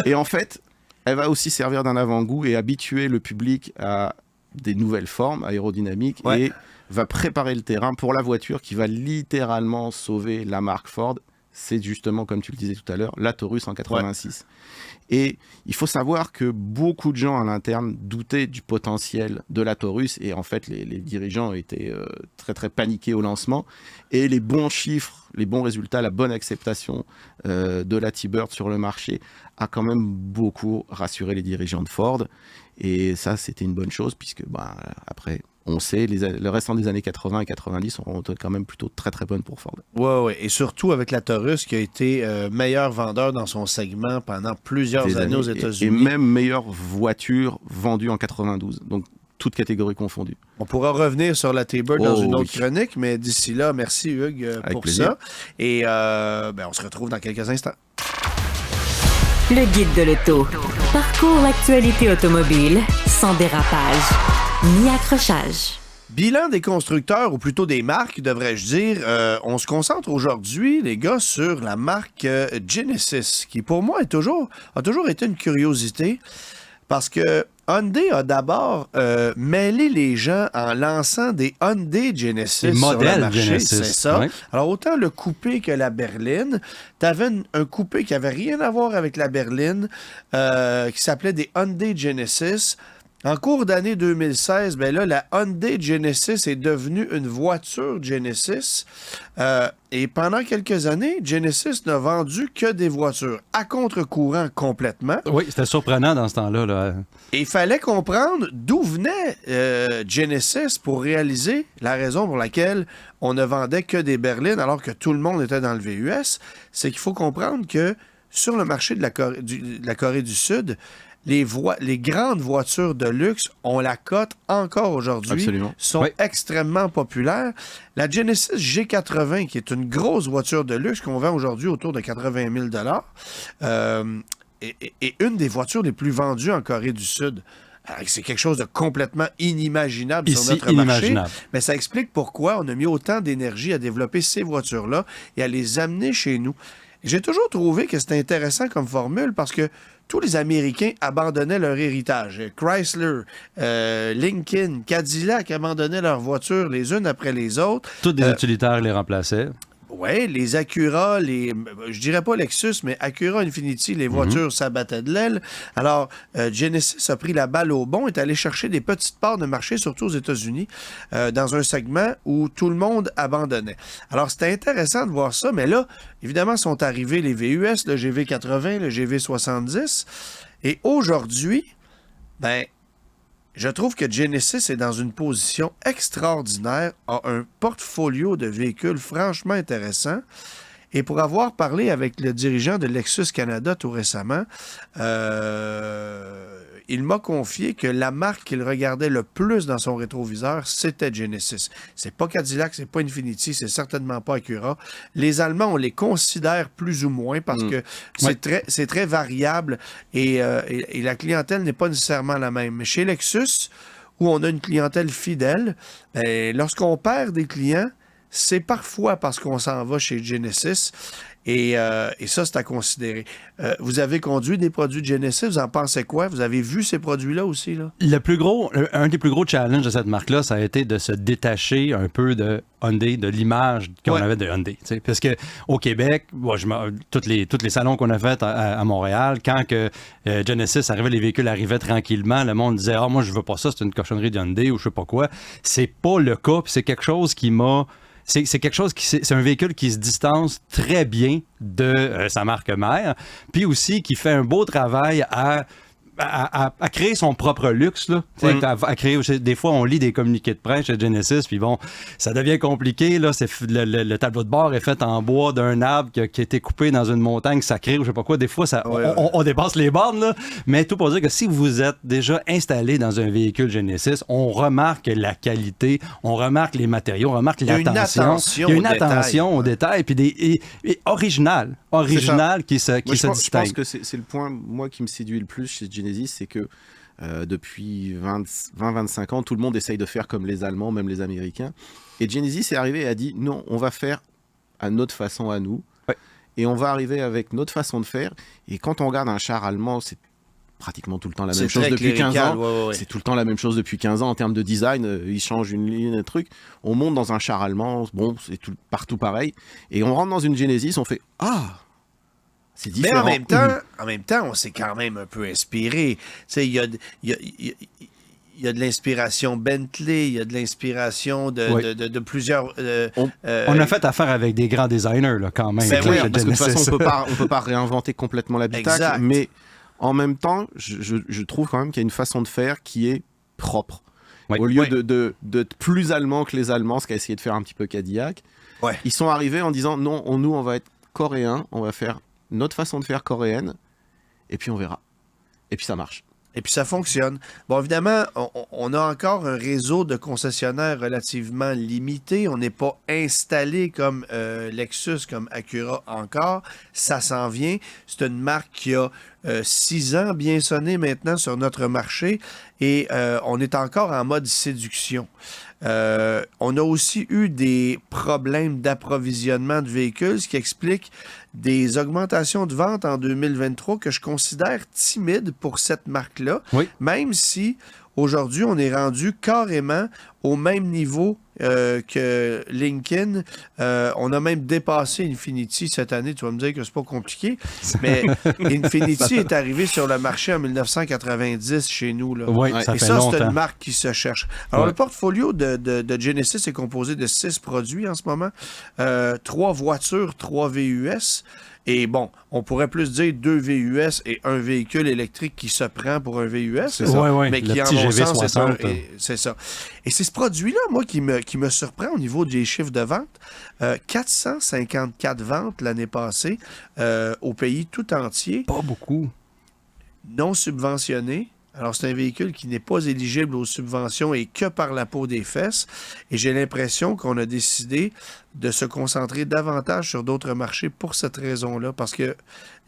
Et en fait, elle va aussi servir d'un avant-goût et habituer le public à des nouvelles formes aérodynamiques et va préparer le terrain pour la voiture qui va littéralement sauver la marque Ford. C'est justement, comme tu le disais tout à l'heure, la Taurus en 86. Et il faut savoir que beaucoup de gens à l'interne doutaient du potentiel de la Taurus et en fait les dirigeants étaient très très paniqués au lancement et les bons chiffres, les bons résultats, la bonne acceptation de la T-Bird sur le marché a quand même beaucoup rassuré les dirigeants de Ford et ça c'était une bonne chose puisque après on sait, le restant des années 80 et 90 seront quand même plutôt très très bonnes pour Ford. Oui, et surtout avec la Taurus qui a été meilleur vendeur dans son segment pendant plusieurs années aux États-Unis. Et même meilleure voiture vendue en 92, donc toutes catégories confondues. On pourra revenir sur la T-Bird dans une autre chronique, mais d'ici là, merci Hugues pour ça. Et on se retrouve dans quelques instants. Le guide de l'auto. Parcours l'actualité automobile sans dérapage ni accrochage. Bilan des constructeurs, ou plutôt des marques, devrais-je dire. On se concentre aujourd'hui, les gars, sur la marque Genesis, qui pour moi a toujours été une curiosité, parce que Hyundai a d'abord mêlé les gens en lançant des Hyundai Genesis sur le marché. Genesis, c'est ça. Ouais. Alors, autant le coupé que la berline. Tu avais un coupé qui n'avait rien à voir avec la berline, qui s'appelait des Hyundai Genesis. En cours d'année 2016, ben là, la Hyundai Genesis est devenue une voiture Genesis. Et pendant quelques années, Genesis n'a vendu que des voitures à contre-courant complètement. Oui, c'était surprenant dans ce temps-là. Là. Et il fallait comprendre d'où venait Genesis pour réaliser la raison pour laquelle on ne vendait que des berlines alors que tout le monde était dans le VUS. C'est qu'il faut comprendre que sur le marché de la Corée du Sud, les grandes voitures de luxe, on la cote encore aujourd'hui, Absolument. sont extrêmement populaires. La Genesis G80, qui est une grosse voiture de luxe qu'on vend aujourd'hui autour de 80 000 est une des voitures les plus vendues en Corée du Sud. Alors, c'est quelque chose de complètement inimaginable Ici, sur notre inimaginable. marché. Mais ça explique pourquoi on a mis autant d'énergie à développer ces voitures-là et à les amener chez nous. J'ai toujours trouvé que c'était intéressant comme formule parce que tous les Américains abandonnaient leur héritage. Chrysler, Lincoln, Cadillac abandonnaient leurs voitures les unes après les autres. Tous des utilitaires les remplaçaient. Oui, les Acura, je dirais pas Lexus, mais Acura Infiniti, les voitures s'abattaient de l'aile. Alors, Genesis a pris la balle au bon, est allé chercher des petites parts de marché, surtout aux États-Unis, dans un segment où tout le monde abandonnait. Alors, c'était intéressant de voir ça, mais là, évidemment, sont arrivés les VUS, le GV80, le GV70, et aujourd'hui, je trouve que Genesis est dans une position extraordinaire, a un portfolio de véhicules franchement intéressant. Et pour avoir parlé avec le dirigeant de Lexus Canada tout récemment, il m'a confié que la marque qu'il regardait le plus dans son rétroviseur, c'était Genesis. C'est pas Cadillac, c'est pas Infiniti, c'est certainement pas Acura. Les Allemands, on les considère plus ou moins parce que c'est très variable et la clientèle n'est pas nécessairement la même. Mais chez Lexus, où on a une clientèle fidèle, lorsqu'on perd des clients, c'est parfois parce qu'on s'en va chez Genesis. Et ça, c'est à considérer. Vous avez conduit des produits de Genesis, vous en pensez quoi? Vous avez vu ces produits-là aussi, là? Un des plus gros challenges de cette marque-là, ça a été de se détacher un peu de Hyundai, de l'image qu'on avait de Hyundai. T'sais. Parce qu'au Québec, tous les salons qu'on a fait à Montréal, quand que Genesis arrivait, les véhicules arrivaient tranquillement, le monde disait « Ah, moi, je veux pas ça, c'est une cochonnerie de Hyundai » ou je sais pas quoi. C'est pas le cas, puis c'est quelque chose qui m'a... C'est un véhicule qui se distance très bien de sa marque mère, puis aussi qui fait un beau travail à créer son propre luxe. Là. À créer, des fois, on lit des communiqués de presse chez Genesis, puis bon, ça devient compliqué. Là, le tableau de bord est fait en bois d'un arbre qui a été coupé dans une montagne sacrée ou je sais pas quoi. Des fois, on dépasse les bornes, là. Mais tout pour dire que si vous êtes déjà installé dans un véhicule Genesis, on remarque la qualité, on remarque les matériaux, on remarque l'attention. Il y a une attention aux détails, puis original qui se distingue. Je pense que c'est le point, moi, qui me séduit le plus chez Genesis, c'est que depuis 20-25 ans, tout le monde essaye de faire comme les Allemands, même les Américains. Et Genesis est arrivé et a dit, non, on va faire à notre façon à nous. Ouais. Et on va arriver avec notre façon de faire. Et quand on regarde un char allemand, c'est pratiquement tout le temps la même chose depuis 15 ans. Ouais. C'est tout le temps la même chose depuis 15 ans en termes de design. Ils changent une ligne, un truc. On monte dans un char allemand, bon, c'est partout pareil. Et on rentre dans une Genesis, on fait « Ah !» C'est différent. Mais en même temps, on s'est quand même un peu inspiré. Tu sais, il y a de l'inspiration Bentley, il y a de l'inspiration de plusieurs... on a fait affaire avec des grands designers, là, quand même. Parce que de toute façon, on peut pas réinventer complètement l'habitacle, mais en même temps, je trouve quand même qu'il y a une façon de faire qui est propre. Au lieu d'être plus allemand que les Allemands, ce qu'a essayé de faire un petit peu Cadillac, ils sont arrivés en disant, non, nous, on va être coréens, on va faire notre façon de faire coréenne, et puis on verra. Et puis ça marche. Et puis ça fonctionne. Bon, évidemment, on a encore un réseau de concessionnaires relativement limité. On n'est pas installé comme Lexus, comme Acura encore. Ça s'en vient. C'est une marque qui a 6 ans bien sonné maintenant sur notre marché et on est encore en mode séduction. On a aussi eu des problèmes d'approvisionnement de véhicules, ce qui explique des augmentations de vente en 2023 que je considère timides pour cette marque-là, même si aujourd'hui on est rendu carrément au même niveau que Lincoln, on a même dépassé Infiniti cette année. Tu vas me dire que c'est pas compliqué, mais Infiniti est arrivé sur le marché en 1990 chez nous. Là. Oui, ça Et fait ça, longtemps. c'est une marque qui se cherche. Alors, le portfolio de Genesis est composé de 6 produits en ce moment. 3 voitures, 3 VUS. Et bon, on pourrait plus dire 2 VUS et un véhicule électrique qui se prend pour un VUS. C'est ça. Mais le qui, en petit mon sens, GV60. c'est ça. Et c'est ce produit-là, moi, qui me surprend au niveau des chiffres de vente. 454 ventes l'année passée au pays tout entier. Pas beaucoup. Non subventionné. Alors, c'est un véhicule qui n'est pas éligible aux subventions et que par la peau des fesses. Et j'ai l'impression qu'on a décidé de se concentrer davantage sur d'autres marchés pour cette raison-là. Parce que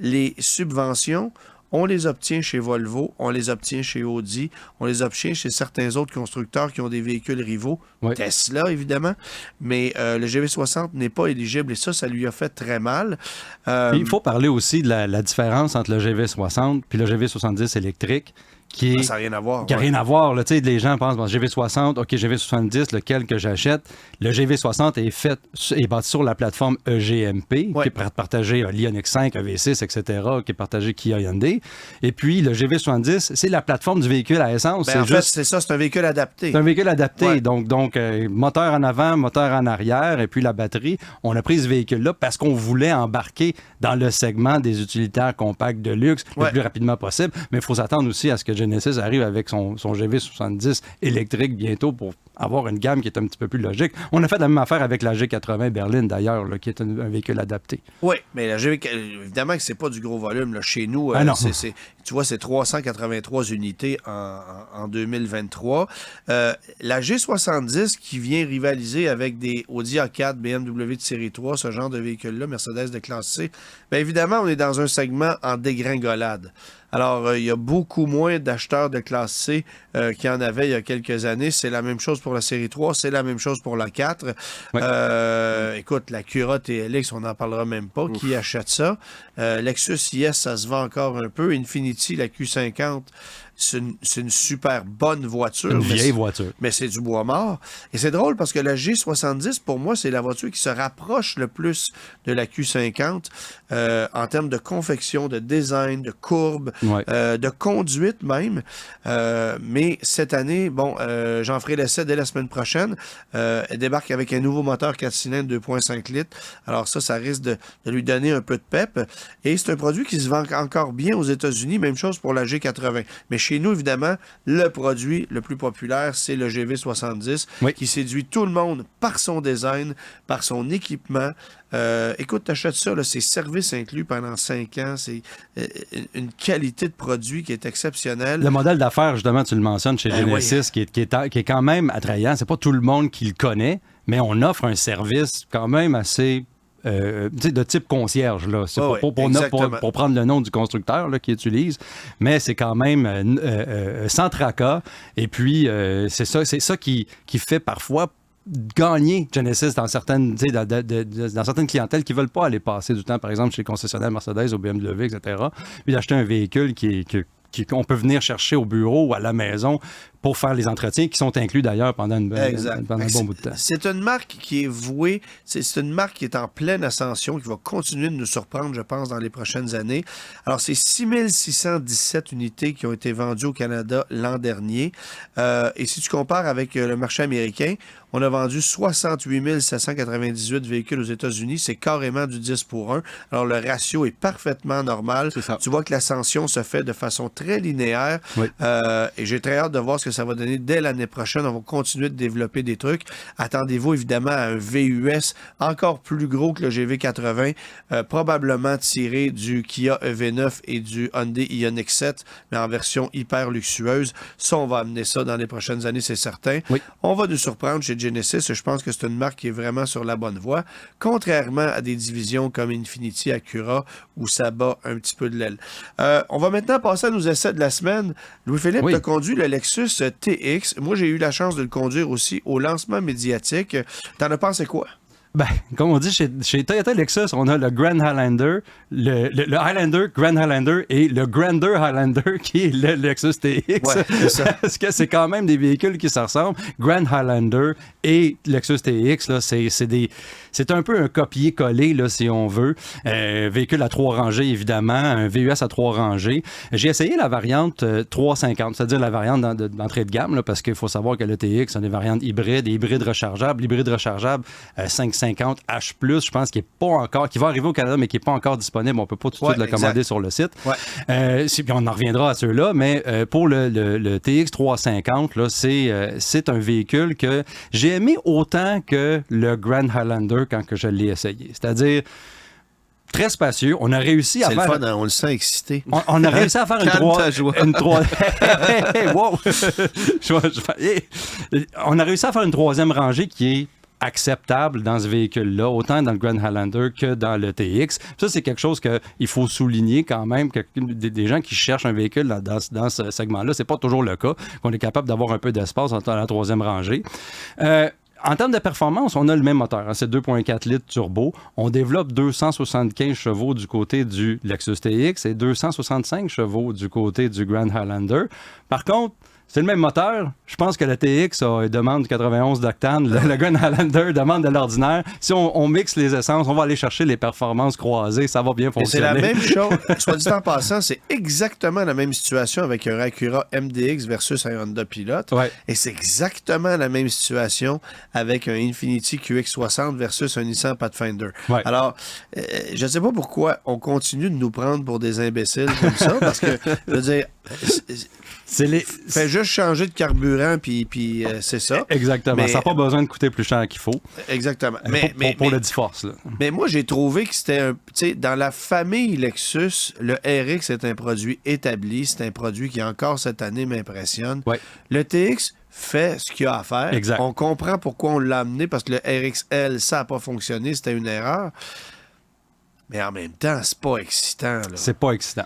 les subventions, on les obtient chez Volvo, on les obtient chez Audi, on les obtient chez certains autres constructeurs qui ont des véhicules rivaux. Oui. Tesla, évidemment. Mais le GV60 n'est pas éligible et ça lui a fait très mal. Il faut parler aussi de la différence entre le GV60 puis le GV70 électrique. Ça n'a rien à voir. Qui n'a rien à voir. Là, les gens pensent, bon, GV60, OK, GV70, lequel que j'achète. Le GV60 est bâti sur la plateforme EGMP, qui est partagée l'Ioniq 5, EV6, etc., qui est partagée Kia Hyundai. Et puis, le GV70, c'est la plateforme du véhicule à essence. C'est ça, c'est un véhicule adapté. C'est un véhicule adapté. Ouais. Donc moteur en avant, moteur en arrière, et puis la batterie. On a pris ce véhicule-là parce qu'on voulait embarquer dans le segment des utilitaires compacts de luxe le plus rapidement possible. Mais il faut s'attendre aussi à ce que Genesis arrive avec son GV70 électrique bientôt pour avoir une gamme qui est un petit peu plus logique. On a fait la même affaire avec la G80 Berlin, d'ailleurs, qui est un véhicule adapté. Oui, mais la évidemment que c'est pas du gros volume. Là. Chez nous, tu vois, c'est 383 unités en 2023. La G70 qui vient rivaliser avec des Audi A4, BMW de série 3, ce genre de véhicule-là, Mercedes de classe C, bien évidemment, on est dans un segment en dégringolade. Alors, il y a beaucoup moins d'acheteurs de classe C qu'il y en avait il y a quelques années. C'est la même chose pour la série 3, c'est la même chose pour la 4. Ouais. Écoute, la Cura TLX, on n'en parlera même pas. Ouf. Qui achète ça? Lexus IS, ça se vend encore un peu. Infiniti, la Q50, c'est une super bonne voiture. Une vieille voiture. Mais c'est du bois mort. Et c'est drôle parce que la G70, pour moi, c'est la voiture qui se rapproche le plus de la Q50 en termes de confection, de design, de courbe, de conduite même. Mais cette année, j'en ferai l'essai dès la semaine prochaine. Elle débarque avec un nouveau moteur 4 cylindres 2.5 litres. Alors ça risque de lui donner un peu de pep. Et c'est un produit qui se vend encore bien aux États-Unis. Même chose pour la G80. Mais chez nous, évidemment, le produit le plus populaire, c'est le GV70 qui séduit tout le monde par son design, par son équipement. Écoute, t'achètes ça, là, c'est service inclus pendant 5 ans. C'est une qualité de produit qui est exceptionnelle. Le modèle d'affaires, justement, tu le mentionnes chez Genesis, qui est quand même attrayant. C'est pas tout le monde qui le connaît, mais on offre un service quand même assez... de type concierge, là. C'est pour prendre le nom du constructeur là, qui utilise, mais c'est quand même sans tracas. Et puis, c'est ça qui fait parfois gagner Genesis dans certaines clientèles qui ne veulent pas aller passer du temps, par exemple, chez les concessionnaires Mercedes ou BMW, etc., puis d'acheter un véhicule qu'on peut venir chercher au bureau ou à la maison pour faire les entretiens, qui sont inclus d'ailleurs pendant un bon bout de temps. C'est une marque qui est vouée, c'est une marque qui est en pleine ascension, qui va continuer de nous surprendre, je pense, dans les prochaines années. Alors, c'est 6617 unités qui ont été vendues au Canada l'an dernier. Et si tu compares avec le marché américain, on a vendu 68 798 véhicules aux États-Unis. C'est carrément du 10 pour 1. Alors, le ratio est parfaitement normal. Tu vois que l'ascension se fait de façon très linéaire. Oui. Et j'ai très hâte de voir ce que ça va donner dès l'année prochaine. On va continuer de développer des trucs. Attendez-vous évidemment à un VUS encore plus gros que le GV80, probablement tiré du Kia EV9 et du Hyundai Ioniq 7, mais en version hyper luxueuse. Ça, on va amener ça dans les prochaines années, c'est certain. Oui. On va nous surprendre chez Genesis. Je pense que c'est une marque qui est vraiment sur la bonne voie, contrairement à des divisions comme Infiniti, Acura, où ça bat un petit peu de l'aile. On va maintenant passer à nos essais de la semaine. Louis-Philippe, tu as conduit le Lexus TX. Moi, j'ai eu la chance de le conduire aussi au lancement médiatique. T'en as pensé quoi? Ben, comme on dit chez Toyota Lexus, on a le Grand Highlander, le Highlander, Grand Highlander et le Grander Highlander qui est le Lexus TX. Ouais, c'est ça. Parce que c'est quand même des véhicules qui se ressemblent. Grand Highlander et Lexus TX, là, c'est un peu un copier-coller, là, si on veut. Véhicule à 3 rangées, évidemment, un VUS à 3 rangées. J'ai essayé la variante 350, c'est-à-dire la variante d'entrée de gamme, là, parce qu'il faut savoir que le TX a des variantes hybrides, hybrides rechargeables. L'hybride rechargeable 550 H+, je pense qu'il va arriver au Canada, mais qui n'est pas encore disponible. On ne peut pas tout de suite le commander sur le site. Ouais. Puis on en reviendra à ceux-là, mais pour le TX 350, là, c'est un véhicule que j'ai aimé autant que le Grand Highlander quand que je l'ai essayé. C'est-à-dire très spacieux. On a réussi à faire... C'est le fun, hein? On le sent excité. On a réussi à faire On a réussi à faire une troisième rangée qui est acceptable dans ce véhicule-là, autant dans le Grand Highlander que dans le TX. Ça, c'est quelque chose qu'il faut souligner quand même, que des gens qui cherchent un véhicule dans ce segment-là, c'est pas toujours le cas, qu'on est capable d'avoir un peu d'espace dans la troisième rangée. En termes de performance, on a le même moteur. Hein, c'est 2.4 litres turbo. On développe 275 chevaux du côté du Lexus TX et 265 chevaux du côté du Grand Highlander. Par contre, c'est le même moteur. Je pense que le TX demande 91 d'octane. Le Grand Highlander demande de l'ordinaire. Si on mixe les essences, on va aller chercher les performances croisées. Ça va bien fonctionner. Et c'est la même chose. Soit dit en passant, c'est exactement la même situation avec un Acura MDX versus un Honda Pilot. Ouais. Et c'est exactement la même situation avec un Infiniti QX60 versus un Nissan Pathfinder. Ouais. Alors, je ne sais pas pourquoi on continue de nous prendre pour des imbéciles comme ça, parce que, je veux dire... Fais juste changer de carburant, puis c'est ça. Exactement. Mais, ça n'a pas besoin de coûter plus cher qu'il faut. Exactement. Pour le D-Force. Là. Mais moi, j'ai trouvé que c'était tu sais, dans la famille Lexus, le RX est un produit établi. C'est un produit qui, encore cette année, m'impressionne. Ouais. Le TX fait ce qu'il y a à faire. Exact. On comprend pourquoi on l'a amené, parce que le RXL, ça n'a pas fonctionné. C'était une erreur. Mais en même temps, c'est pas excitant. Là. C'est pas excitant.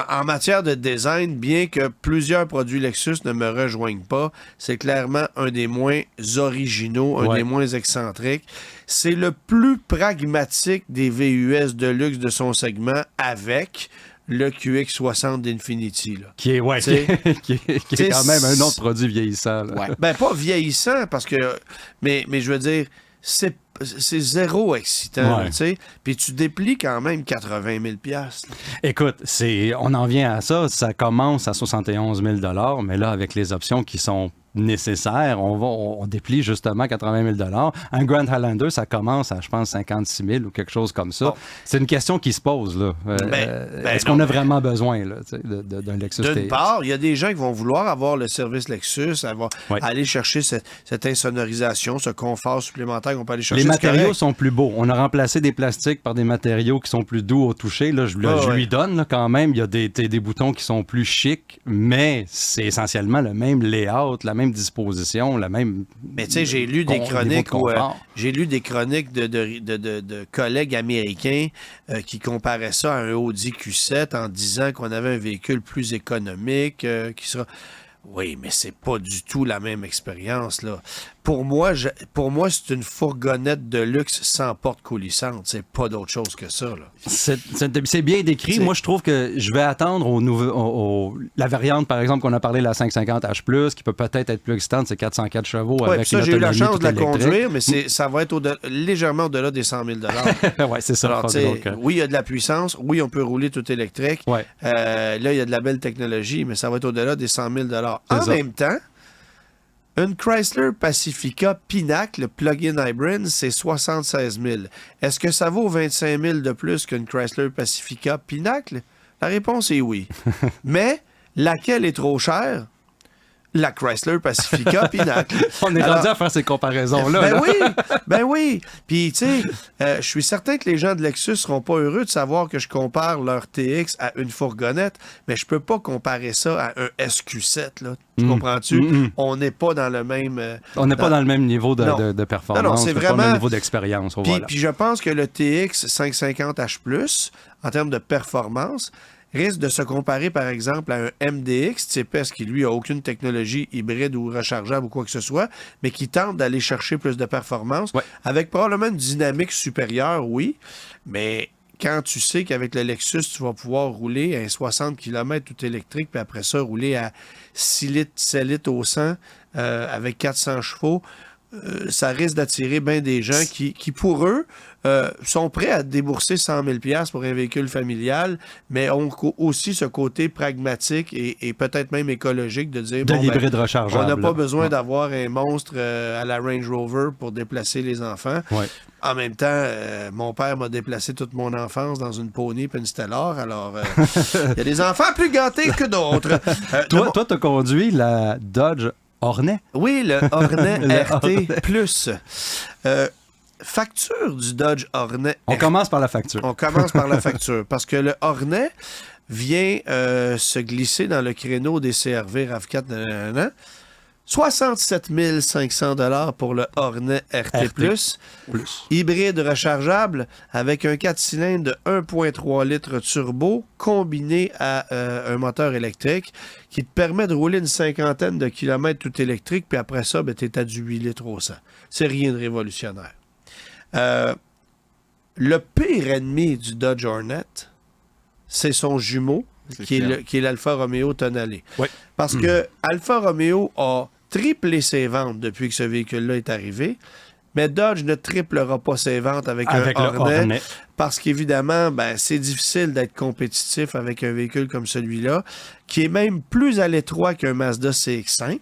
En matière de design, bien que plusieurs produits Lexus ne me rejoignent pas, c'est clairement un des moins originaux, un des moins excentriques. C'est le plus pragmatique des VUS de luxe de son segment avec le QX60 d'Infiniti. Là. Qui est quand même un autre produit vieillissant. Là. Ouais. Ben, pas vieillissant, parce que... Mais je veux dire... C'est zéro excitant, tu sais. Puis tu déplies quand même 80 000 $. Écoute, on en vient à ça. Ça commence à 71 000 $, mais là, avec les options qui sont nécessaires, on déplie justement 80 000 $. Un Grand Highlander, ça commence à, je pense, 56 000 ou quelque chose comme ça. Bon. C'est une question qui se pose, là. Est-ce qu'on a vraiment besoin là, d'un Lexus TX? D'une part, il y a des gens qui vont vouloir avoir le service Lexus, aller chercher cette insonorisation, ce confort supplémentaire qu'on peut aller chercher. Les matériaux sont plus beaux. On a remplacé des plastiques par des matériaux qui sont plus doux au toucher. Là, je lui donne là, quand même. Il y a des boutons qui sont plus chics, mais c'est essentiellement le même layout, la même disposition, la même... Mais tu sais, j'ai lu des chroniques de collègues américains qui comparaient ça à un Audi Q7 en disant qu'on avait un véhicule plus économique, qui sera... Oui, mais c'est pas du tout la même expérience, là. Pour moi, c'est une fourgonnette de luxe sans porte coulissante. C'est pas d'autre chose que ça, là. C'est bien décrit. Moi, je trouve que je vais attendre la variante, par exemple, qu'on a parlé, la 550 H+, qui peut peut-être être plus excitante, c'est 404 chevaux avec une autonomie tout électrique. J'ai eu la chance de la conduire, mais ça va être légèrement au-delà des 100 000 $. Oui, c'est ça. Alors, oui, il y a de la puissance. Oui, on peut rouler tout électrique. Ouais. Là, il y a de la belle technologie, mais ça va être au-delà des 100 000 $. En même temps, une Chrysler Pacifica Pinacle plug-in hybrid, c'est 76 000. Est-ce que ça vaut 25 000 de plus qu'une Chrysler Pacifica Pinacle? La réponse est oui. Mais laquelle est trop chère? La Chrysler Pacifica Pinacle. On est rendu à faire ces comparaisons-là. Ben oui. Puis, tu sais, je suis certain que les gens de Lexus seront pas heureux de savoir que je compare leur TX à une fourgonnette, mais je peux pas comparer ça à un SQ7, là. Tu comprends-tu? On n'est pas dans le même... on n'est pas dans le même niveau de performance. Non, c'est vraiment... pas le même niveau d'expérience. Puis je pense que le TX 550H+, en termes de performance, risque de se comparer, par exemple, à un MDX TPS qui, lui, n'a aucune technologie hybride ou rechargeable ou quoi que ce soit, mais qui tente d'aller chercher plus de performance, avec probablement une dynamique supérieure, oui, mais quand tu sais qu'avec le Lexus, tu vas pouvoir rouler à 60 km tout électrique, puis après ça, rouler à 6 litres, 7 litres au 100 avec 400 chevaux, ça risque d'attirer bien des gens qui pour eux, sont prêts à débourser 100 000 $ pour un véhicule familial, mais ont aussi ce côté pragmatique et peut-être même écologique de dire... De l'hybride rechargeable. On n'a pas besoin d'avoir un monstre à la Range Rover pour déplacer les enfants. Ouais. En même temps, mon père m'a déplacé toute mon enfance dans une Pony et une Stellar, alors il y a des enfants plus gâtés que d'autres. Toi, tu as conduit la Dodge Hornet? Oui, le Hornet RT Plus. Facture du Dodge Hornet. On commence par la facture. On commence par la facture, parce que le Hornet vient se glisser dans le créneau des CR-V RAV4. 67 500 $ pour le Hornet RT+. Hybride rechargeable avec un 4 cylindres de 1,3 litres turbo combiné à un moteur électrique qui te permet de rouler une cinquantaine de kilomètres tout électrique, puis après ça, tu es à du 8 litres au 100. C'est rien de révolutionnaire. Le pire ennemi du Dodge Hornet, c'est son jumeau, qui est l'Alfa Romeo Tonale. Oui. Parce que Alfa Romeo a triplé ses ventes depuis que ce véhicule-là est arrivé, mais Dodge ne triplera pas ses ventes avec un Hornet, parce qu'évidemment, c'est difficile d'être compétitif avec un véhicule comme celui-là, qui est même plus à l'étroit qu'un Mazda CX-5.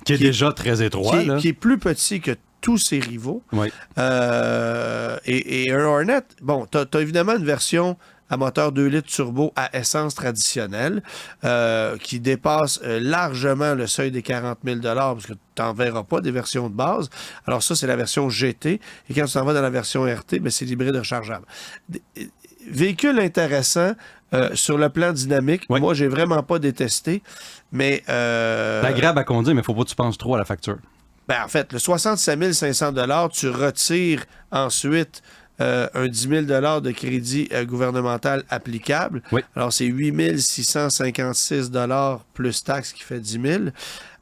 Qui est déjà très étroit. Qui est plus petit que tous ses rivaux. Oui. Et un Hornet, bon, t'as évidemment une version à moteur 2 litres turbo à essence traditionnelle qui dépasse largement le seuil des 40 000 $, parce que tu n'en verras pas des versions de base. Alors ça, c'est la version GT. Et quand tu t'en vas dans la version RT, c'est l'hybride rechargeable. Véhicule intéressant sur le plan dynamique. Oui. Moi, j'ai vraiment pas détesté, mais... agréable à conduire, mais il ne faut pas que tu penses trop à la facture. En fait, le 67 500 $, tu retires ensuite un 10 000 $ de crédit gouvernemental applicable. Oui. Alors, c'est 8 656 $ plus taxes qui fait 10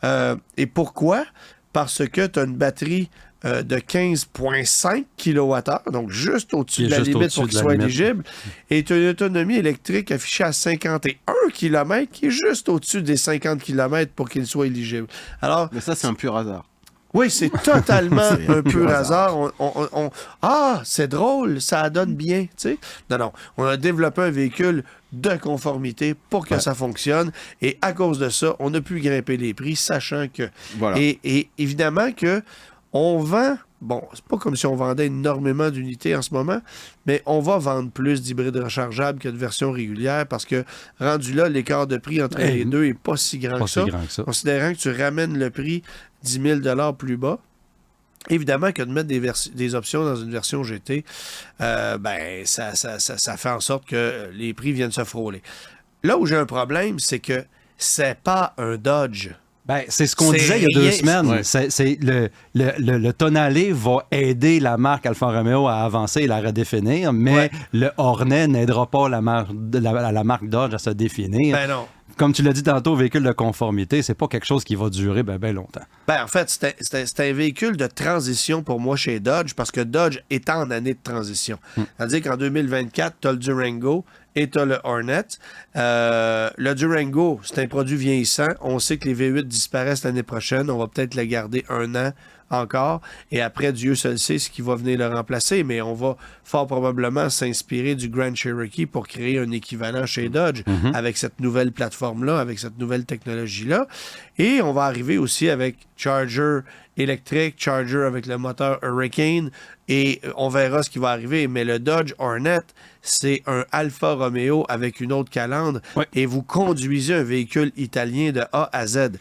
000. Et pourquoi? Parce que tu as une batterie de 15,5 kWh, donc juste au-dessus de la limite pour qu'il soit éligible, et tu as une autonomie électrique affichée à 51 km, qui est juste au-dessus des 50 km pour qu'il soit éligible. Alors, mais ça, c'est un pur hasard. Oui, c'est totalement un pur hasard. C'est drôle, ça donne bien, tu sais. Non, on a développé un véhicule de conformité pour que ça fonctionne, et à cause de ça, on a pu grimper les prix, sachant que... Voilà. Et évidemment que on vend... Bon, c'est pas comme si on vendait énormément d'unités en ce moment, mais on va vendre plus d'hybrides rechargeables que de versions régulières, parce que, rendu là, l'écart de prix entre les deux n'est pas si grand que ça. Considérant que tu ramènes le prix 10 000 $ plus bas. Évidemment que de mettre des options dans une version GT, ça fait en sorte que les prix viennent se frôler. Là où j'ai un problème, c'est que c'est pas un Dodge. C'est ce qu'on disait il y a 2 semaines. Ouais. Le Tonale va aider la marque Alfa Romeo à avancer et la redéfinir, mais le Hornet n'aidera pas la marque Dodge à se définir. Non. Comme tu l'as dit tantôt, véhicule de conformité, c'est pas quelque chose qui va durer bien longtemps. En fait, c'est un véhicule de transition pour moi chez Dodge, parce que Dodge est en année de transition. C'est-à-dire qu'en 2024, tu as le Durango et tu as le Hornet. Le Durango, c'est un produit vieillissant. On sait que les V8 disparaissent l'année prochaine. On va peut-être le garder 1 an encore. Et après, Dieu seul sait ce qui va venir le remplacer. Mais on va fort probablement s'inspirer du Grand Cherokee pour créer un équivalent chez Dodge avec cette nouvelle plateforme-là, avec cette nouvelle technologie-là. Et on va arriver aussi avec Charger électrique, Charger avec le moteur Hurricane. Et on verra ce qui va arriver. Mais le Dodge Hornet, c'est un Alfa Romeo avec une autre calandre. Ouais. Et vous conduisez un véhicule italien de A à Z.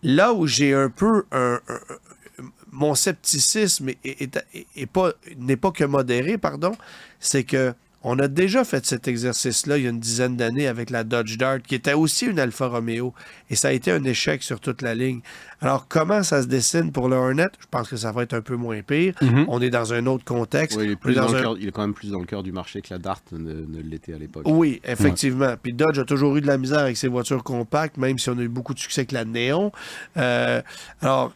Là où j'ai un peu mon scepticisme n'est pas que modéré, c'est que On a déjà fait cet exercice-là il y a une dizaine d'années avec la Dodge Dart, qui était aussi une Alfa Romeo, et ça a été un échec sur toute la ligne. Alors, comment ça se dessine pour le Hornet? Je pense que ça va être un peu moins pire. On est dans un autre contexte. Oui, il est quand même plus dans le cœur du marché que la Dart ne l'était à l'époque. Oui, effectivement. Puis Dodge a toujours eu de la misère avec ses voitures compactes, même si on a eu beaucoup de succès avec la Néon. Alors,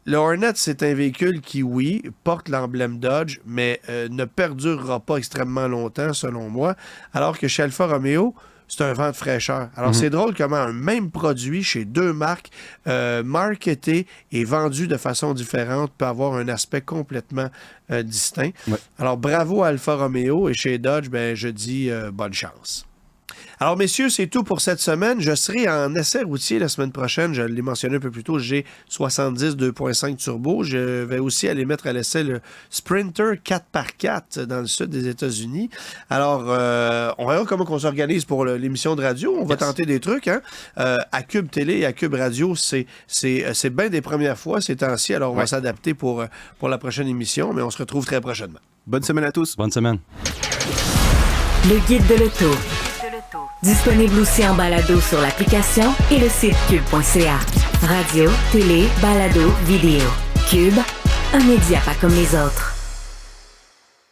le Hornet, c'est un véhicule qui, oui, porte l'emblème Dodge, mais ne perdurera pas extrêmement longtemps, selon moi. Alors que chez Alfa Romeo, c'est un vent de fraîcheur. Alors, c'est drôle comment un même produit chez deux marques marketé et vendu de façon différente peut avoir un aspect complètement distinct. Ouais. Alors, bravo à Alfa Romeo, et chez Dodge, ben, je dis bonne chance. Alors, messieurs, c'est tout pour cette semaine. Je serai en essai routier la semaine prochaine. Je l'ai mentionné un peu plus tôt, G70 2.5 turbo. Je vais aussi aller mettre à l'essai le Sprinter 4x4 dans le sud des États-Unis. Alors, on verra comment on s'organise pour l'émission de radio. On va tenter des trucs. Hein? À Cube Télé et à Cube Radio, c'est bien des premières fois ces temps-ci. Alors, on va s'adapter pour la prochaine émission, mais on se retrouve très prochainement. Bonne semaine à tous. Bonne semaine. Le guide de l'auto. Disponible aussi en balado sur l'application et le site cube.ca. Radio, télé, balado, vidéo. Cube, un média pas comme les autres.